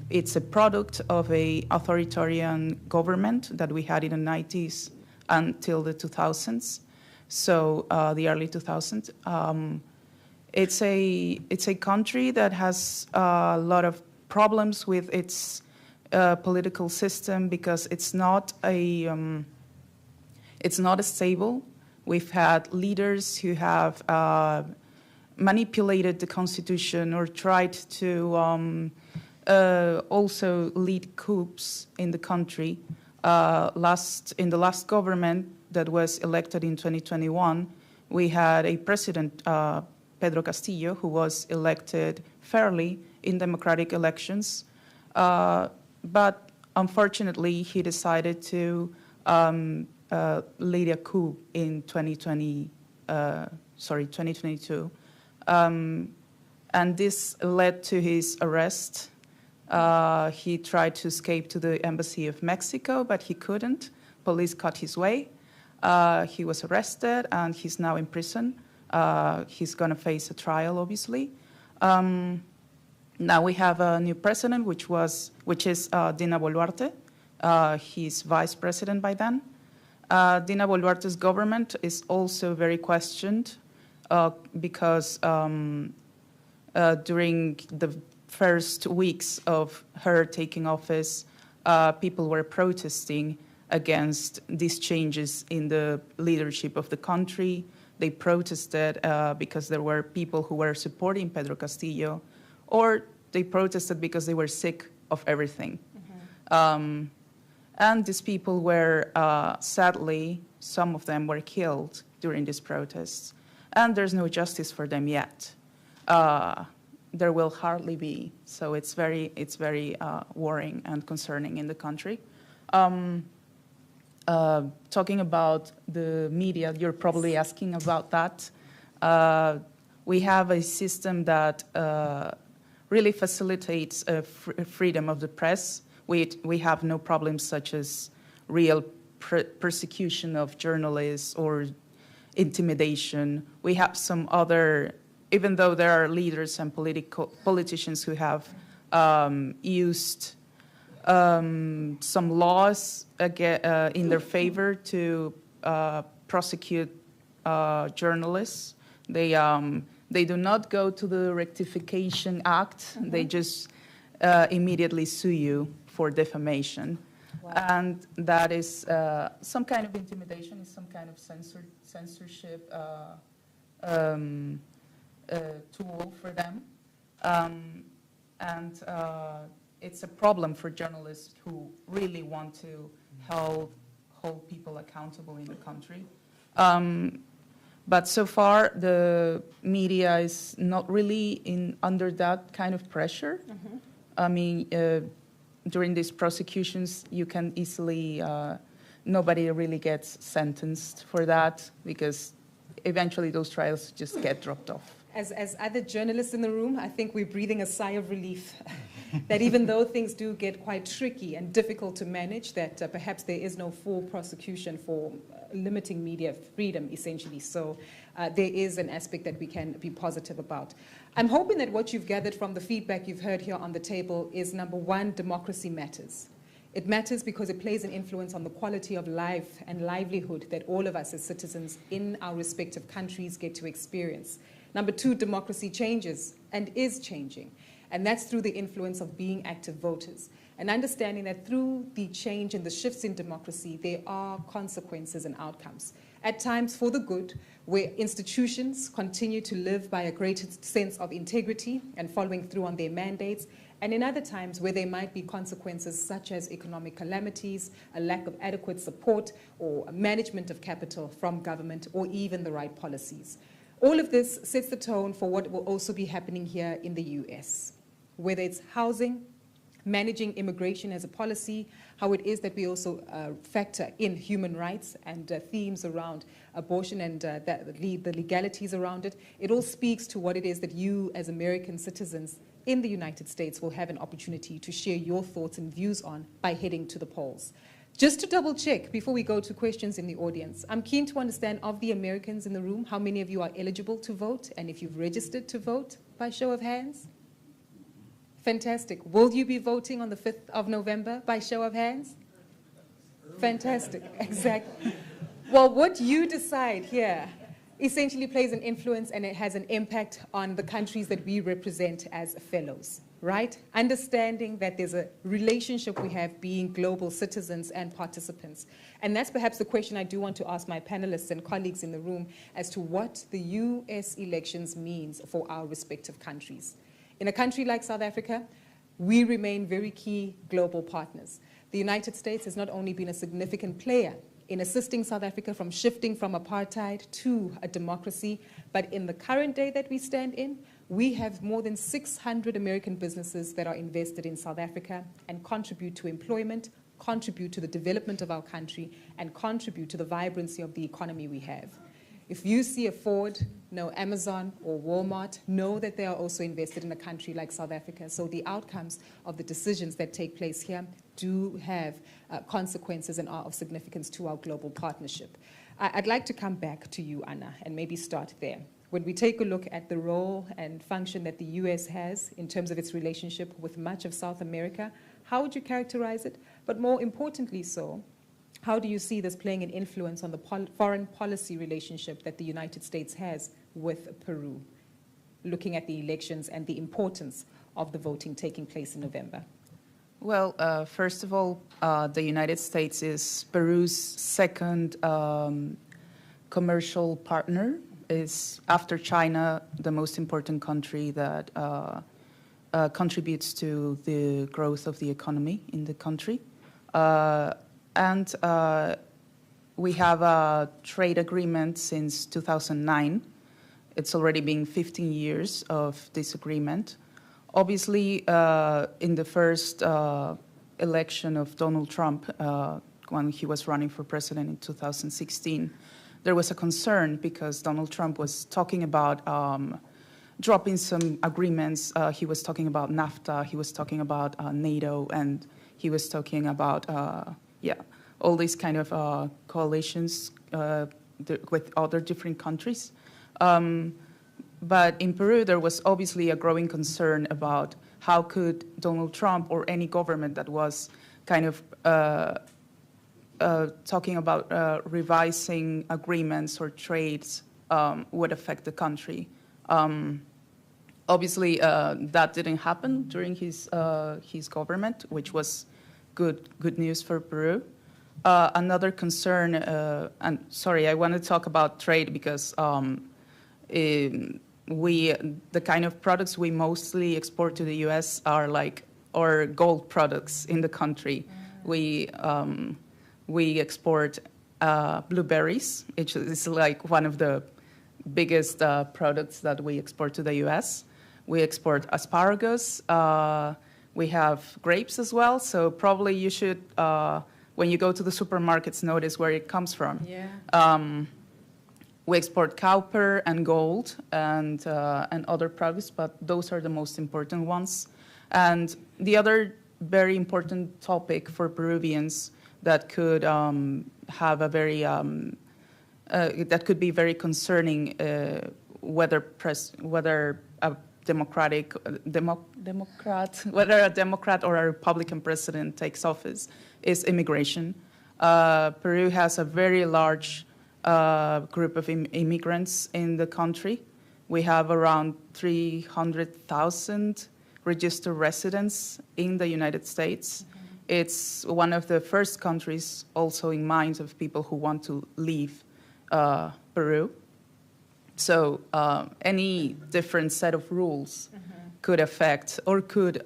It's a product of an authoritarian government that we had in the 90s until the 2000s. So the early 2000s. It's a country that has a lot of problems with its political system because it's not stable. We've had leaders who have manipulated the constitution or tried to also lead coups in the country. In the last government that was elected in 2021, we had a president, Pedro Castillo, who was elected fairly in democratic elections. But unfortunately, he decided to lead a coup in 2022. And this led to his arrest. He tried to escape to the embassy of Mexico, but he couldn't. Police cut his way. He was arrested, and he's now in prison. He's going to face a trial, obviously. Now we have a new president, which is Dina Boluarte. He's vice president by then. Dina Boluarte's government is also very questioned because during the first weeks of her taking office, people were protesting against these changes in the leadership of the country. They protested because there were people who were supporting Pedro Castillo, or they protested because they were sick of everything. Mm-hmm. And these people were, sadly, some of them were killed during these protests. And there's no justice for them yet. There will hardly be. So it's very worrying and concerning in the country. Talking about the media, you're probably asking about that. We have a system that really facilitates freedom of the press. We have no problems such as real persecution of journalists or intimidation. We have some other, even though there are leaders and politicians who have used some laws in their favor to prosecute journalists. They do not go to the Rectification Act. Mm-hmm. They just immediately sue you for defamation. Wow. And that is some kind of intimidation, is some kind of censorship tool for them. It's a problem for journalists who really want to hold people accountable in the country. But so far, the media is not really under that kind of pressure. Mm-hmm. I mean, during these prosecutions, you can easily, nobody really gets sentenced for that because eventually those trials just get dropped off. As other journalists in the room, I think we're breathing a sigh of relief that even though things do get quite tricky and difficult to manage, that perhaps there is no full prosecution for limiting media freedom, essentially. So there is an aspect that we can be positive about. I'm hoping that what you've gathered from the feedback you've heard here on the table is, number one, democracy matters. It matters because it plays an influence on the quality of life and livelihood that all of us as citizens in our respective countries get to experience. Number two, democracy changes and is changing. And that's through the influence of being active voters. And understanding that through the change and the shifts in democracy, there are consequences and outcomes. At times for the good, where institutions continue to live by a greater sense of integrity and following through on their mandates, and in other times where there might be consequences such as economic calamities, a lack of adequate support, or management of capital from government, or even the right policies. All of this sets the tone for what will also be happening here in the US, whether it's housing, managing immigration as a policy, how it is that we also factor in human rights and themes around abortion and the legalities around it. It all speaks to what it is that you as American citizens in the United States will have an opportunity to share your thoughts and views on by heading to the polls. Just to double check before we go to questions in the audience, I'm keen to understand of the Americans in the room, how many of you are eligible to vote and if you've registered to vote by show of hands? Fantastic. Will you be voting on the 5th of November by show of hands? Fantastic. Exactly. Well, what you decide here essentially plays an influence and it has an impact on the countries that we represent as fellows, right? Understanding that there's a relationship we have being global citizens and participants. And that's perhaps the question I do want to ask my panelists and colleagues in the room as to what the US elections means for our respective countries. In a country like South Africa, we remain very key global partners. The United States has not only been a significant player in assisting South Africa from shifting from apartheid to a democracy, but in the current day that we stand in, we have more than 600 American businesses that are invested in South Africa and contribute to employment, contribute to the development of our country, and contribute to the vibrancy of the economy we have. If you see a Ford, no Amazon or Walmart, know that they are also invested in a country like South Africa. So the outcomes of the decisions that take place here do have consequences and are of significance to our global partnership. I'd like to come back to you, Anna, and maybe start there. When we take a look at the role and function that the US has in terms of its relationship with much of South America, how would you characterize it? But more importantly so, how do you see this playing an influence on the foreign policy relationship that the United States has with Peru, looking at the elections and the importance of the voting taking place in November? Well, first of all, the United States is Peru's second commercial partner. Is, after China, the most important country that contributes to the growth of the economy in the country. And we have a trade agreement since 2009. It's already been 15 years of this agreement. Obviously, in the first election of Donald Trump, when he was running for president in 2016, there was a concern because Donald Trump was talking about dropping some agreements. He was talking about NAFTA, he was talking about NATO, and he was talking about all these kind of coalitions with other different countries. But in Peru, there was obviously a growing concern about how could Donald Trump or any government that was kind of talking about revising agreements or trades would affect the country. Obviously, that didn't happen during his government, which was good news for Peru. Another concern, and sorry, I want to talk about trade because the kind of products we mostly export to the U.S. are like our gold products in the country. We export blueberries, which is like one of the biggest products that we export to the U.S. We export asparagus. We have grapes as well. So probably you should, when you go to the supermarkets, notice where it comes from. Yeah. We export copper and gold and other products, but those are the most important ones. And the other very important topic for Peruvians that could have a very that could be very concerning whether a whether a Democrat or a Republican president takes office is immigration. Peru has a very large group of immigrants in the country. We have around 300,000 registered residents in the United States. It's one of the first countries also in minds of people who want to leave Peru. So any different set of rules could affect or could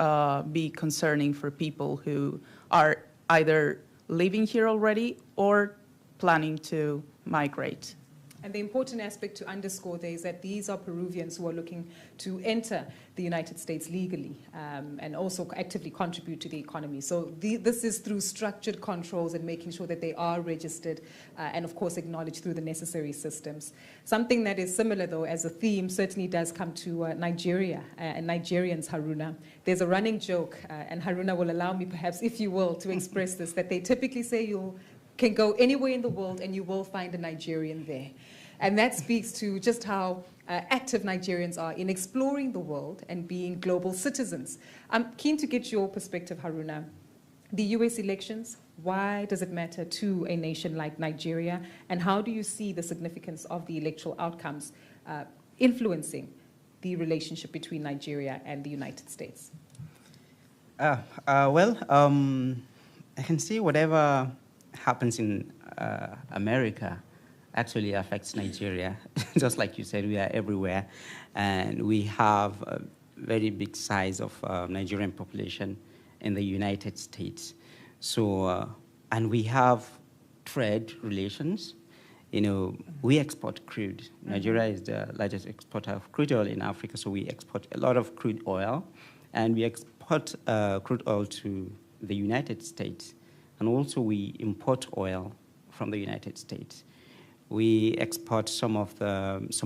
be concerning for people who are either living here already or planning to migrate. And the important aspect to underscore there is that these are Peruvians who are looking to enter the United States legally and also actively contribute to the economy. So this is through structured controls and making sure that they are registered and, of course, acknowledged through the necessary systems. Something that is similar, though, as a theme certainly does come to Nigeria and Nigerians, Haruna. There's a running joke, and Haruna will allow me, perhaps, if you will, to express this, that they typically say you can go anywhere in the world and you will find a Nigerian there. And that speaks to just how active Nigerians are in exploring the world and being global citizens. I'm keen to get your perspective, Haruna. The US elections, why does it matter to a nation like Nigeria? And how do you see the significance of the electoral outcomes influencing the relationship between Nigeria and the United States? I can see whatever happens in America actually affects Nigeria. Just like you said, we are everywhere, and we have a very big size of Nigerian population in the United States. So, and we have trade relations. You know, we export crude. Nigeria is the largest exporter of crude oil in Africa, so we export a lot of crude oil, and we export crude oil to the United States, and also we import oil from the United States. We export some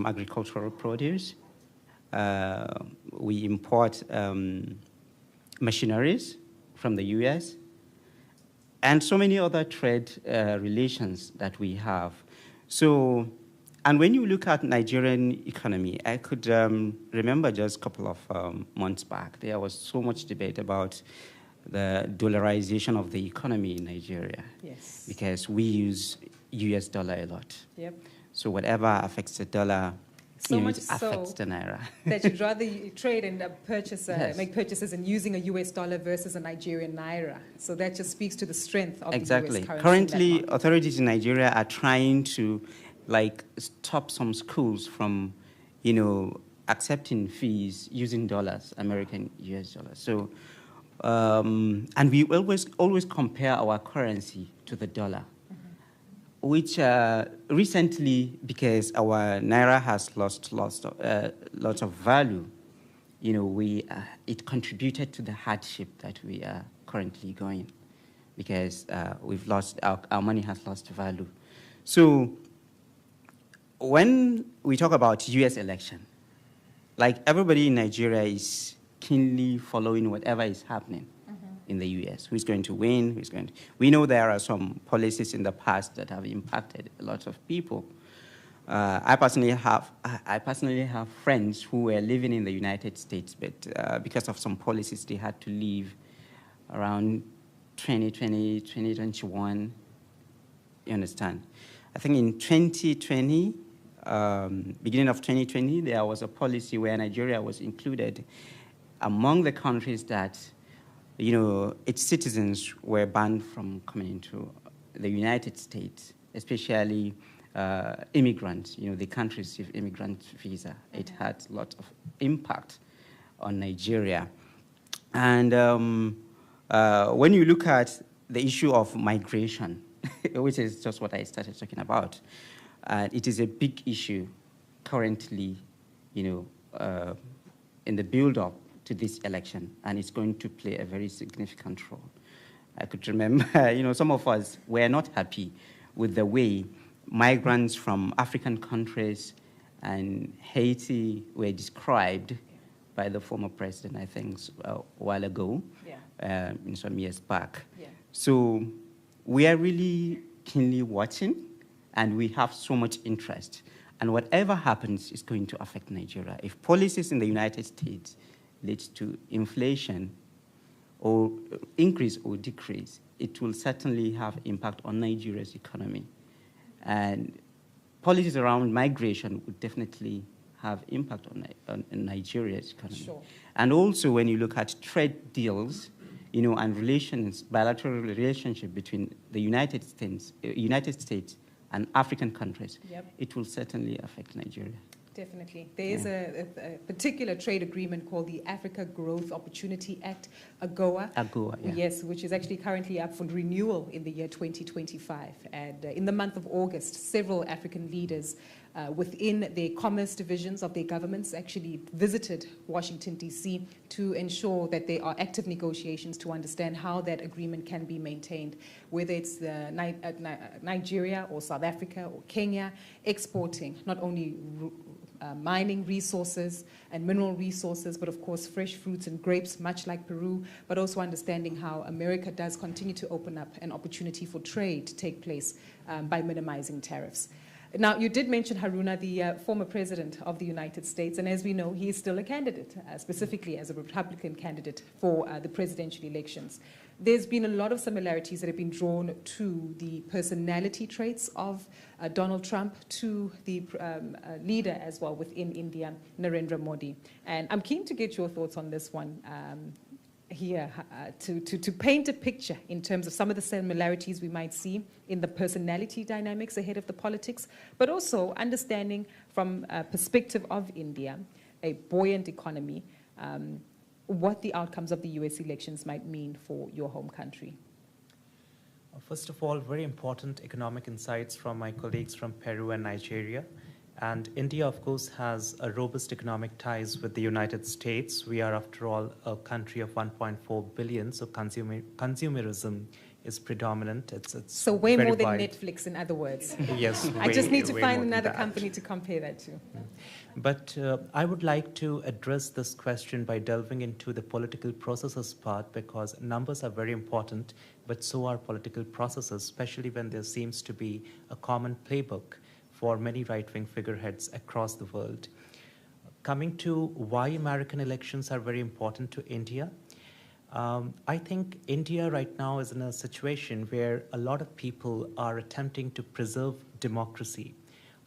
agricultural produce. We import machineries from the US, and so many other trade relations that we have. So, and when you look at Nigerian economy, I could remember just a couple of months back, there was so much debate about the dollarization of the economy in Nigeria. Yes. Because we use US dollar a lot. Yep. So whatever affects the dollar, so much it affects the naira. That you'd rather trade and purchase, Yes. make purchases in using a US dollar versus a Nigerian naira. So that just speaks to the strength of Exactly. the US currency. Currently, authorities in Nigeria are trying to stop some schools from, accepting fees using dollars, American US dollars. So, and we always compare our currency to the dollar, which recently, because our naira has lost lots of value, it contributed to the hardship that we are currently going, because we've lost our money has lost value. So when we talk about U.S. election, like everybody in Nigeria is keenly following whatever is happening in the U.S. Who's going to win? We know there are some policies in the past that have impacted a lot of people. I personally have friends who were living in the United States, but because of some policies, they had to leave around 2020, 2021. You understand? I think in 2020, beginning of 2020, there was a policy where Nigeria was included among the countries that its citizens were banned from coming into the United States, especially immigrants. They can't receive immigrant visa. It had a lot of impact on Nigeria. And when you look at the issue of migration, which is just what I started talking about, it is a big issue currently, in the build-up to this election, and it's going to play a very significant role. I could remember, some of us were not happy with the way migrants from African countries and Haiti were described by the former president, I think, a while ago, in some years back. Yeah. So we are really keenly watching, and we have so much interest. And whatever happens is going to affect Nigeria. If policies in the United States leads to inflation or increase or decrease, it will certainly have impact on Nigeria's economy. And policies around migration would definitely have impact on Nigeria's economy. Sure. And also when you look at trade deals, and bilateral relationship between the United States and African countries, it will certainly affect Nigeria. Definitely. There is a particular trade agreement called the Africa Growth Opportunity Act, AGOA. AGOA, yeah. Yes, which is actually currently up for renewal in the year 2025. And in the month of August, several African leaders within their commerce divisions of their governments actually visited Washington, D.C. to ensure that there are active negotiations to understand how that agreement can be maintained, whether it's Nigeria or South Africa or Kenya, exporting not only mining resources and mineral resources, but of course fresh fruits and grapes, much like Peru, but also understanding how America does continue to open up an opportunity for trade to take place by minimizing tariffs. Now, you did mention Haruna, the former president of the United States, and as we know, he is still a candidate, specifically as a Republican candidate for the presidential elections. There's been a lot of similarities that have been drawn to the personality traits of Donald Trump, to the leader as well within India, Narendra Modi. And I'm keen to get your thoughts on this one here, to paint a picture in terms of some of the similarities we might see in the personality dynamics ahead of the politics, but also understanding from a perspective of India, a buoyant economy, what the outcomes of the US elections might mean for your home country. First of all, very important economic insights from my colleagues from Peru and Nigeria. And India, of course, has a robust economic ties with the United States. We are, after all, a country of 1.4 billion, so consumerism is predominant. It's so way more than wide. Netflix, in other words. Yes. I just need to way find more than another that. company to compare that to. But I would like to address this question by delving into the political processes part, because numbers are very important, but so are political processes, especially when there seems to be a common playbook for many right-wing figureheads across the world. Coming to why American elections are very important to India, I think India right now is in a situation where a lot of people are attempting to preserve democracy.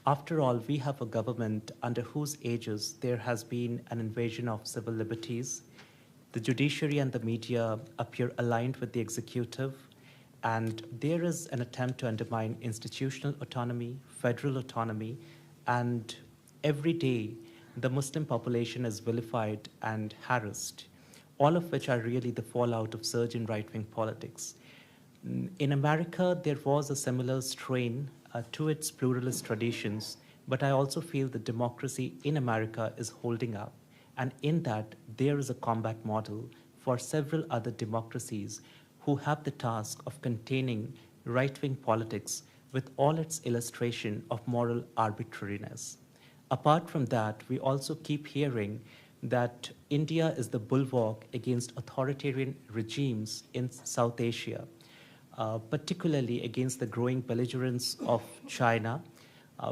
After all, we have a government under whose aegis there has been an invasion of civil liberties. The judiciary and the media appear aligned with the executive, and there is an attempt to undermine institutional autonomy, federal autonomy, and every day the Muslim population is vilified and harassed, all of which are really the fallout of surge in right-wing politics. In America, there was a similar strain to its pluralist traditions, but I also feel that democracy in America is holding up, and in that there is a combat model for several other democracies who have the task of containing right-wing politics with all its illustration of moral arbitrariness. Apart from that, we also keep hearing that India is the bulwark against authoritarian regimes in South Asia, particularly against the growing belligerence of China,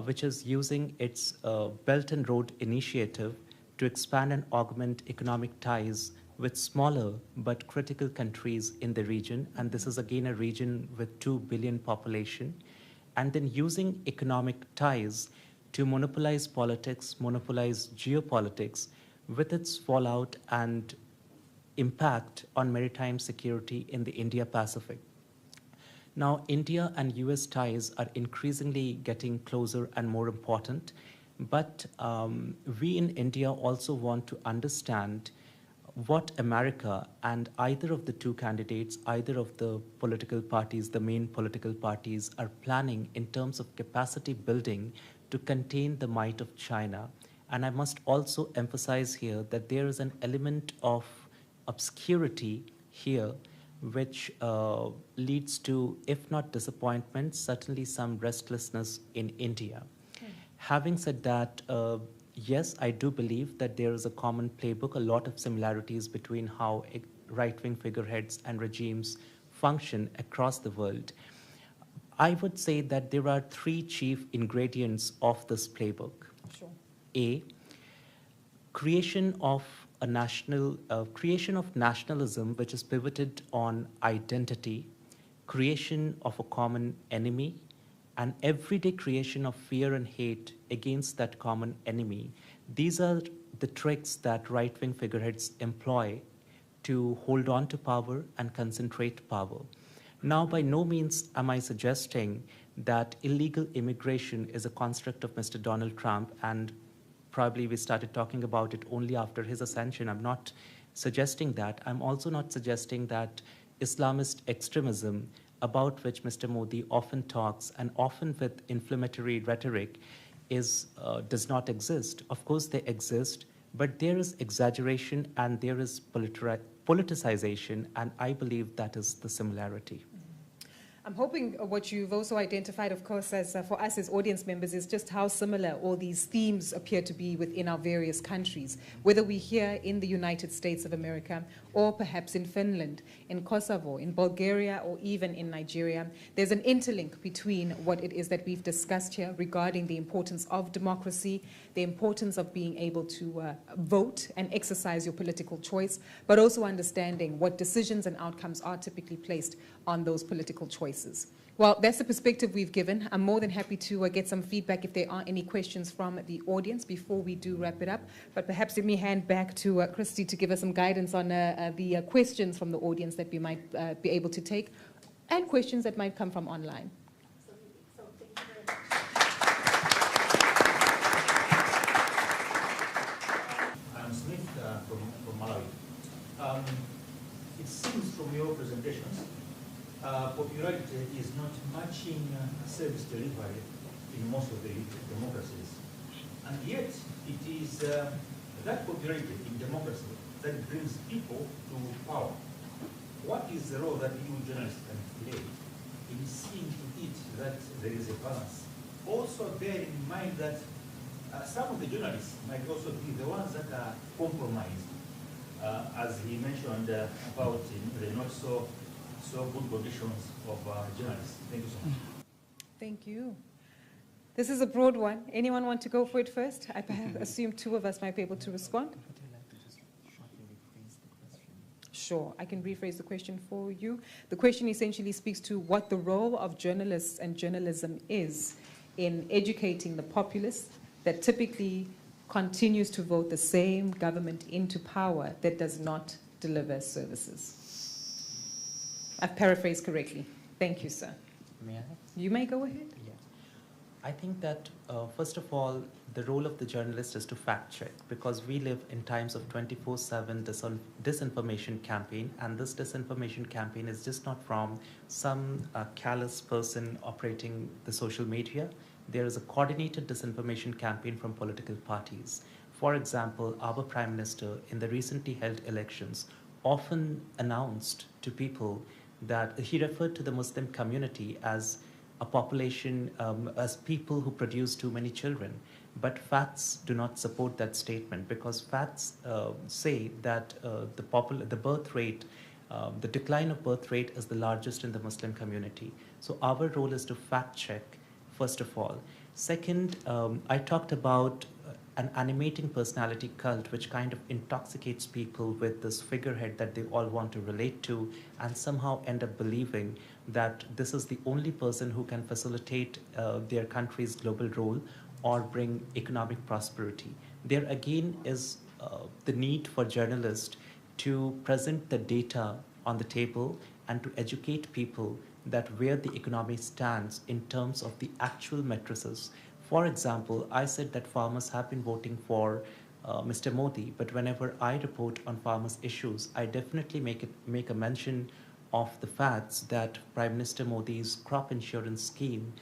which is using its Belt and Road Initiative to expand and augment economic ties with smaller but critical countries in the region. And this is again a region with 2 billion population. And then using economic ties to monopolize politics, monopolize geopolitics, with its fallout and impact on maritime security in the Indo-Pacific. Now, India and US ties are increasingly getting closer and more important, but we in India also want to understand what America and either of the two candidates, either of the political parties, the main political parties, are planning in terms of capacity building to contain the might of China. And I must also emphasize here that there is an element of obscurity here which leads to, if not disappointment, certainly some restlessness in India. Having said that, yes, I do believe that there is a common playbook, a lot of similarities between how right-wing figureheads and regimes function across the world. I would say that there are three chief ingredients of this playbook. Sure. A, creation of nationalism which is pivoted on identity, creation of a common enemy, and everyday creation of fear and hate against that common enemy. These are the tricks that right-wing figureheads employ to hold on to power and concentrate power. Now, by no means am I suggesting that illegal immigration is a construct of Mr. Donald Trump, and probably we started talking about it only after his ascension. I'm not suggesting that. I'm also not suggesting that Islamist extremism, about which Mr. Modi often talks and often with inflammatory rhetoric, does not exist. Of course, they exist, but there is exaggeration and there is politicization, and I believe that is the similarity. I'm hoping what you've also identified, of course, as for us as audience members, is just how similar all these themes appear to be within our various countries, whether we're here in the United States of America or perhaps in Finland, in Kosovo, in Bulgaria, or even in Nigeria. There's an interlink between what it is that we've discussed here regarding the importance of democracy, the importance of being able to vote and exercise your political choice, but also understanding what decisions and outcomes are typically placed on those political choices. Well, that's the perspective we've given. I'm more than happy to get some feedback if there are any questions from the audience before we do wrap it up. But perhaps let me hand back to Christy to give us some guidance on the questions from the audience that we might be able to take, and questions that might come from online. I'm Smith from Malawi. It seems from your presentations, popularity is not matching service delivery in most of the democracies. And yet, it is that popularity in democracy that brings people to power. What is the role that you journalists can play in seeing to it that there is a balance? Also bear in mind that some of the journalists might also be the ones that are compromised, as he mentioned about the not so good conditions of journalists. Thank you so much. Thank you. This is a broad one. Anyone want to go for it first? I perhaps assume two of us might be able to respond. Sure, I can rephrase the question for you. The question essentially speaks to what the role of journalists and journalism is in educating the populace that typically continues to vote the same government into power that does not deliver services. I've paraphrased correctly. Thank you, sir. May I? You may go ahead. Yeah. I think that, first of all, the role of the journalist is to fact check, because we live in times of 24/7 disinformation campaign, and this disinformation campaign is just not from some callous person operating the social media. There is a coordinated disinformation campaign from political parties. For example, our Prime Minister in the recently held elections often announced to people that he referred to the Muslim community as a population, as people who produce too many children. But facts do not support that statement, because facts say that the birth rate, the decline of birth rate is the largest in the Muslim community. So our role is to fact check, first of all. Second, I talked about an animating personality cult, which kind of intoxicates people with this figurehead that they all want to relate to, and somehow end up believing that this is the only person who can facilitate their country's global role or bring economic prosperity. There again is the need for journalists to present the data on the table and to educate people that where the economy stands in terms of the actual matrices. For example, I said that farmers have been voting for Mr. Modi, but whenever I report on farmers' issues, I definitely make a mention of the facts that Prime Minister Modi's crop insurance scheme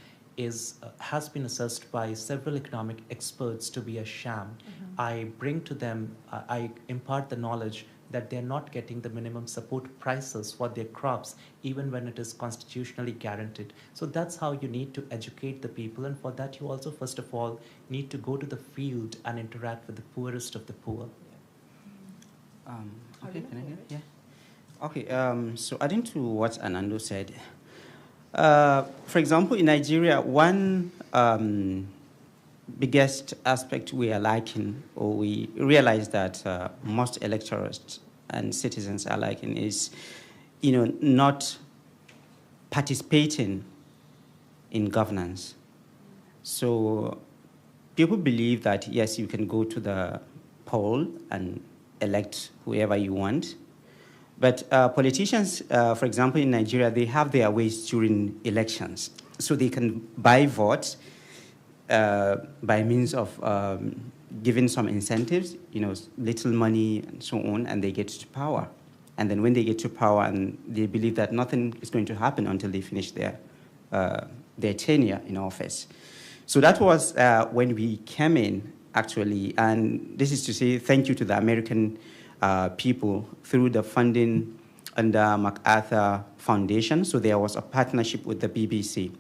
has been assessed by several economic experts to be a sham. Mm-hmm. I bring to them, I impart the knowledge that they're not getting the minimum support prices for their crops, even when it is constitutionally guaranteed. So that's how you need to educate the people, and for that you also, first of all, need to go to the field and interact with the poorest of the poor. Okay, can I hear? Yeah. Okay, so adding to what Anando said, for example, in Nigeria, one biggest aspect we are lacking, or we realize that most electors and citizens are lacking, is, not participating in governance. So people believe that, yes, you can go to the poll and elect whoever you want. But politicians, for example, in Nigeria, they have their ways during elections. So they can buy votes by means of given some incentives, little money and so on, and they get to power. And then when they get to power, and they believe that nothing is going to happen until they finish their tenure in office. So that was when we came in, actually, and this is to say thank you to the American people through the funding under MacArthur Foundation. So there was a partnership with the BBC.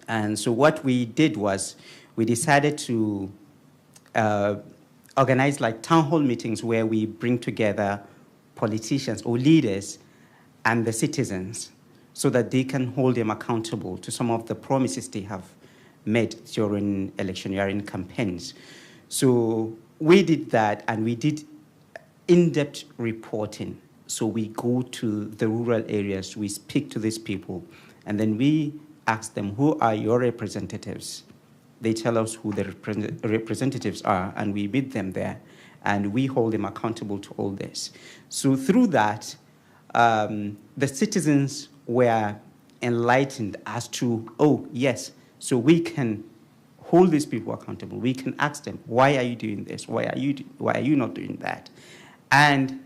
And so what we did was we decided to organize like town hall meetings where we bring together politicians or leaders and the citizens so that they can hold them accountable to some of the promises they have made during electioneering campaigns. So we did that, and we did in-depth reporting. So we go to the rural areas, we speak to these people, and then we ask them, who are your representatives? They tell us who the representatives are, and we meet them there, and we hold them accountable to all this. So through that, the citizens were enlightened as to, oh, yes, so we can hold these people accountable. We can ask them, why are you doing this? Why are you not doing that? And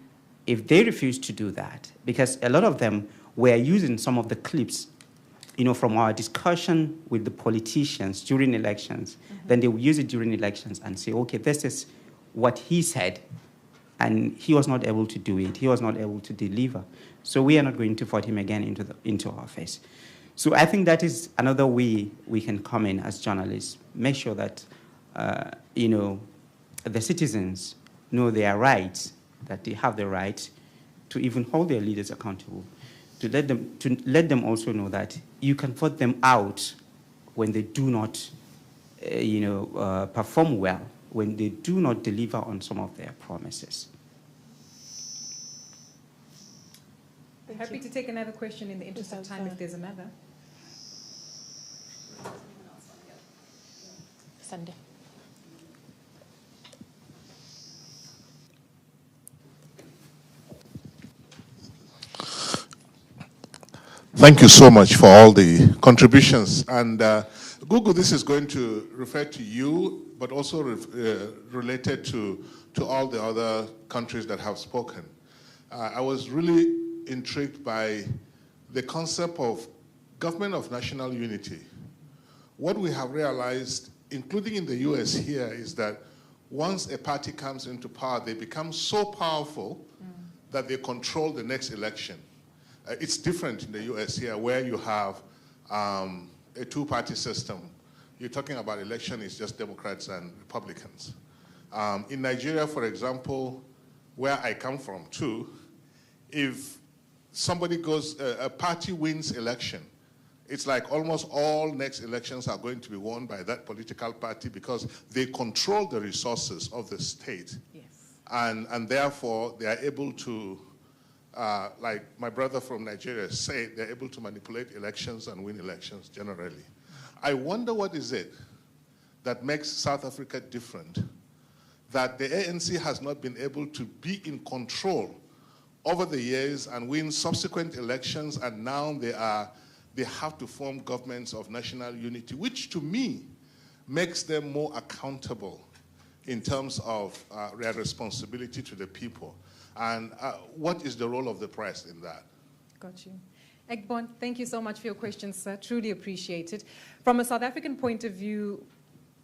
if they refuse to do that, because a lot of them were using some of the clips, from our discussion with the politicians during elections, then they will use it during elections and say, okay, this is what he said, and he was not able to do it. He was not able to deliver. So we are not going to vote him again into office. So I think that is another way we can come in as journalists, make sure that, the citizens know their rights, that they have the right to even hold their leaders accountable, to let them also know that you can vote them out when they do not, perform well, when they do not deliver on some of their promises. Happy to take another question in the interest of time if there's another. Sunday. Thank you so much for all the contributions. And Google, this is going to refer to you, but also related to all the other countries that have spoken. I was really intrigued by the concept of government of national unity. What we have realized, including in the US here, is that once a party comes into power, they become so powerful that they control the next election. It's different in the US here, where you have a two-party system. You're talking about election, it's just Democrats and Republicans. In Nigeria, for example, where I come from too, if somebody goes, a party wins election, it's like almost all next elections are going to be won by that political party because they control the resources of the state. Yes. And therefore, they are able to, like my brother from Nigeria said, they're able to manipulate elections and win elections generally. I wonder what is it that makes South Africa different, that the ANC has not been able to be in control over the years and win subsequent elections, and now they have to form governments of national unity, which to me makes them more accountable in terms of their responsibility to the people. And what is the role of the press in that? Got you. Egbon, thank you so much for your questions, sir. Truly appreciate it. From a South African point of view,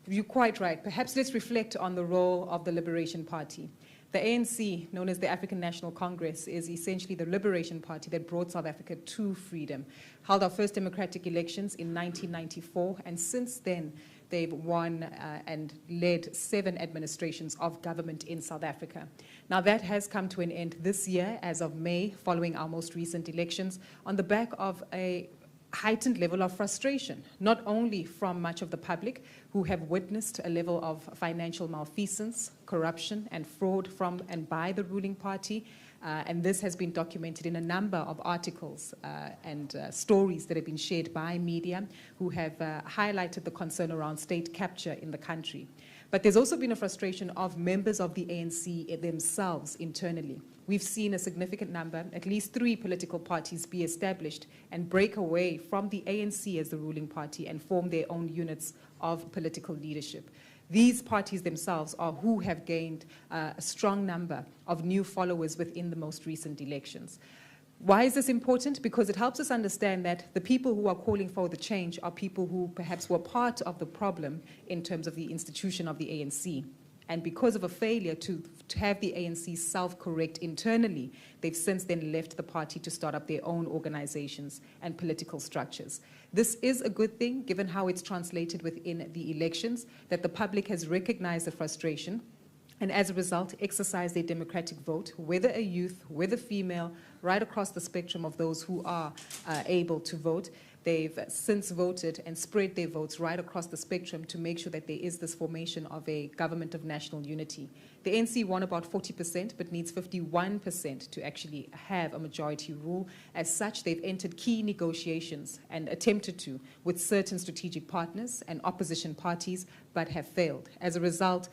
you're quite right. Perhaps let's reflect on the role of the Liberation Party. The ANC, known as the African National Congress, is essentially the liberation party that brought South Africa to freedom, held our first democratic elections in 1994, and since then, they've won and led 7 administrations of government in South Africa. Now, that has come to an end this year, as of May, following our most recent elections, on the back of a heightened level of frustration, not only from much of the public who have witnessed a level of financial malfeasance, corruption, and fraud from and by the ruling party, and this has been documented in a number of articles and stories that have been shared by media who have highlighted the concern around state capture in the country. But there's also been a frustration of members of the ANC themselves internally. We've seen a significant number, at least 3 political parties be established and break away from the ANC as the ruling party and form their own units of political leadership. These parties themselves are who have gained a strong number of new followers within the most recent elections. Why is this important? Because it helps us understand that the people who are calling for the change are people who perhaps were part of the problem in terms of the institution of the ANC. And because of a failure to have the ANC self-correct internally, they've since then left the party to start up their own organizations and political structures. This is a good thing, given how it's translated within the elections, that the public has recognized the frustration and as a result, exercise their democratic vote, whether a youth, whether female, right across the spectrum of those who are able to vote. They've since voted and spread their votes right across the spectrum to make sure that there is this formation of a government of national unity. The ANC won about 40%, but needs 51% to actually have a majority rule. As such, they've entered key negotiations and attempted to with certain strategic partners and opposition parties, but have failed. As a result,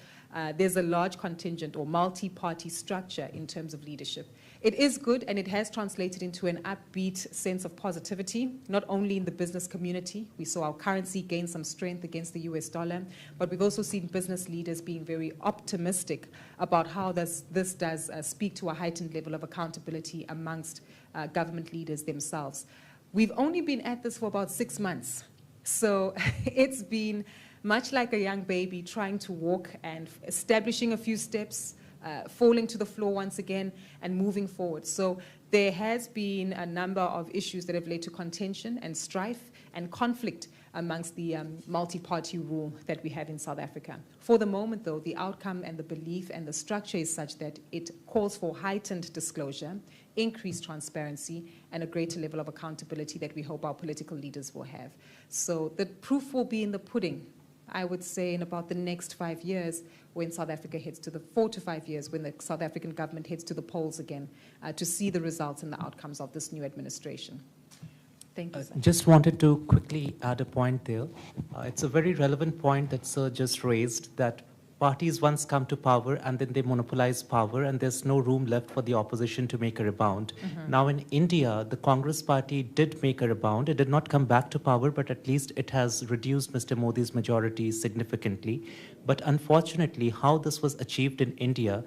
there's a large contingent or multi-party structure in terms of leadership. It is good, and it has translated into an upbeat sense of positivity, not only in the business community. We saw our currency gain some strength against the US dollar, but we've also seen business leaders being very optimistic about how this does speak to a heightened level of accountability amongst government leaders themselves. We've only been at this for about 6 months, so it's been much like a young baby trying to walk and establishing a few steps, falling to the floor once again and moving forward. So there has been a number of issues that have led to contention and strife and conflict amongst the multi-party rule that we have in South Africa. For the moment, though, the outcome and the belief and the structure is such that it calls for heightened disclosure, increased transparency, and a greater level of accountability that we hope our political leaders will have. So the proof will be in the pudding, I would say, in about the next 5 years, when South Africa heads to the 4 to 5 years, when the South African government heads to the polls again, to see the results and the outcomes of this new administration. Thank you, sir. Just wanted to quickly add a point there. It's a very relevant point that Sir just raised, that parties once come to power and then they monopolize power, and there's no room left for the opposition to make a rebound. Now in India, the Congress party did make a rebound. It did not come back to power, but at least it has reduced Mr. Modi's majority significantly. But unfortunately, how this was achieved in India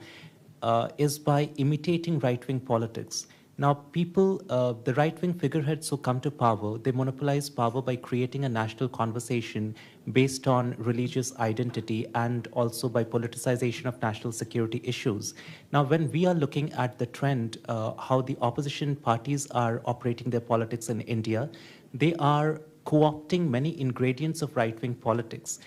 is by imitating right-wing politics. Now, people, the right-wing figureheads who come to power, they monopolize power by creating a national conversation based on religious identity and also by politicization of national security issues. Now, when we are looking at the trend, how the opposition parties are operating their politics in India, they are co-opting many ingredients of right-wing politics.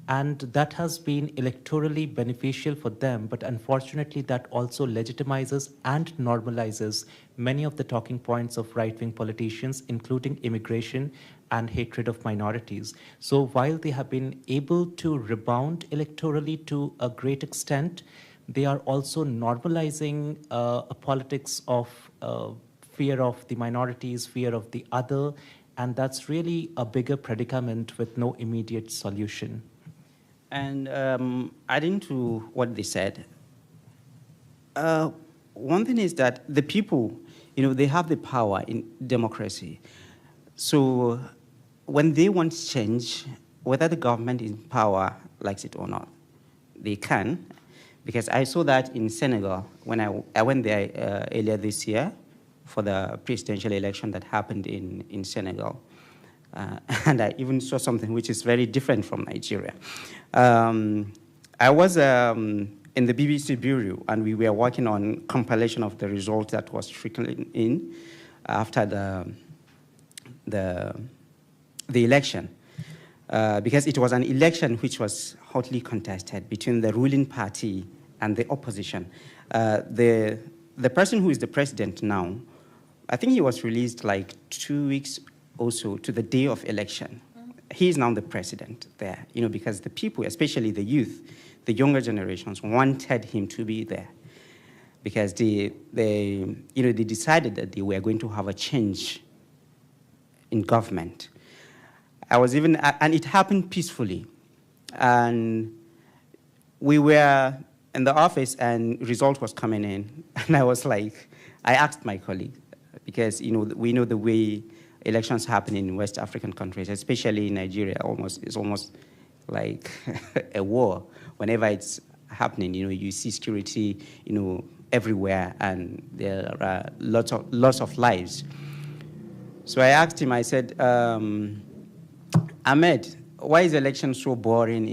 And that has been electorally beneficial for them, but unfortunately that also legitimizes and normalizes many of the talking points of right-wing politicians, including immigration and hatred of minorities. So while they have been able to rebound electorally to a great extent, they are also normalizing a politics of fear of the minorities, fear of the other, and that's really a bigger predicament with no immediate solution. And adding to what they said, one thing is that the people, they have the power in democracy. So when they want change, whether the government in power likes it or not, they can. Because I saw that in Senegal when I went there earlier this year for the presidential election that happened in Senegal. And I even saw something which is very different from Nigeria. I was in the BBC Bureau, and we were working on compilation of the results that was trickling in after the election. Because it was an election which was hotly contested between the ruling party and the opposition. The person who is the president now, I think he was released like 2 weeks also to the day of election. He is now the president there, because the people, especially the youth, the younger generations, wanted him to be there because they decided that they were going to have a change in government. And it happened peacefully. And we were in the office and result was coming in. And I was like, I asked my colleague, because, we know the way elections happen in West African countries, especially in Nigeria, it's almost like a war. Whenever it's happening, you see security, everywhere, and there are lots of lives. So I asked him, I said, Ahmed, why is election so boring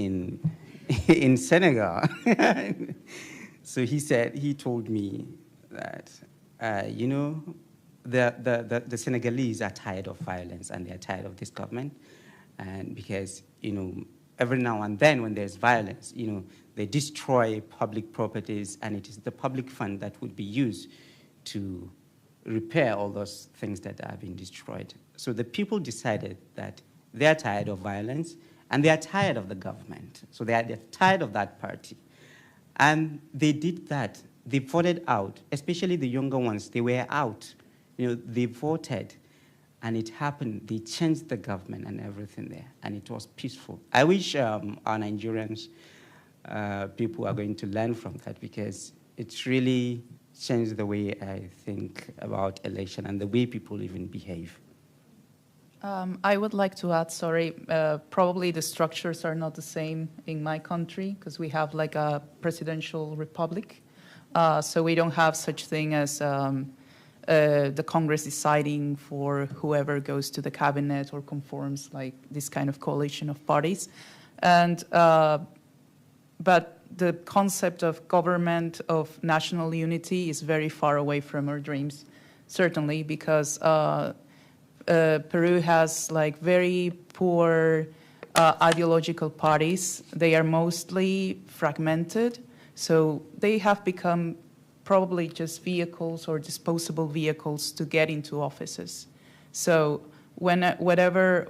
in Senegal? So he told me that, the Senegalese are tired of violence and they're tired of this government. And because, every now and then when there's violence, they destroy public properties, and it is the public fund that would be used to repair all those things that have been destroyed. So the people decided that they're tired of violence and they're tired of the government. So they're tired of that party. And they did that. They voted out, especially the younger ones. They were out. They voted, and it happened. They changed the government and everything there, and it was peaceful. I wish our Nigerians people are going to learn from that, because it's really changed the way I think about election and the way people even behave. I would like to add, probably the structures are not the same in my country, because we have like a presidential republic. So we don't have such thing as the Congress deciding for whoever goes to the cabinet or conforms, like this kind of coalition of parties. And but the concept of government of national unity is very far away from our dreams, certainly, because Peru has like very poor ideological parties. They are mostly fragmented, so they have become probably just vehicles or disposable vehicles to get into offices. So whatever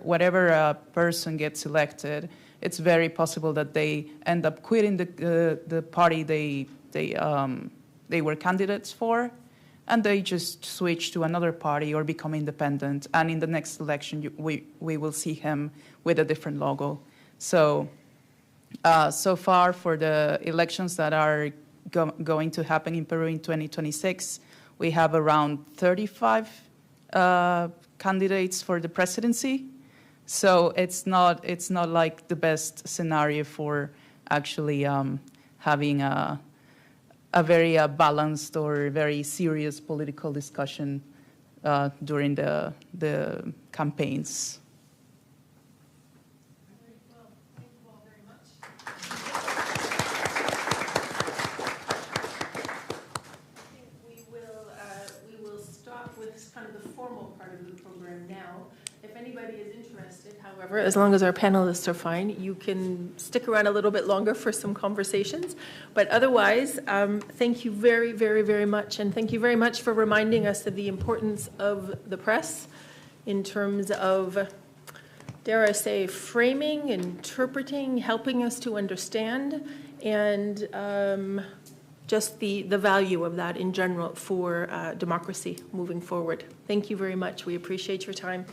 a person gets elected, it's very possible that they end up quitting the party they were candidates for, and they just switch to another party or become independent. And in the next election, we will see him with a different logo. So, so far for the elections that are going to happen in Peru in 2026, we have around 35 candidates for the presidency. So it's not like the best scenario for actually having a very balanced or very serious political discussion during the campaigns. Well, thank you all very much. I think we will stop with kind of the formal part of the program now. If anybody is interested, however, as long as our panelists are fine, you can stick around a little bit longer for some conversations. But otherwise, thank you very, very, very much. And thank you very much for reminding us of the importance of the press in terms of, dare I say, framing, interpreting, helping us to understand, and just the value of that in general for democracy moving forward. Thank you very much. We appreciate your time.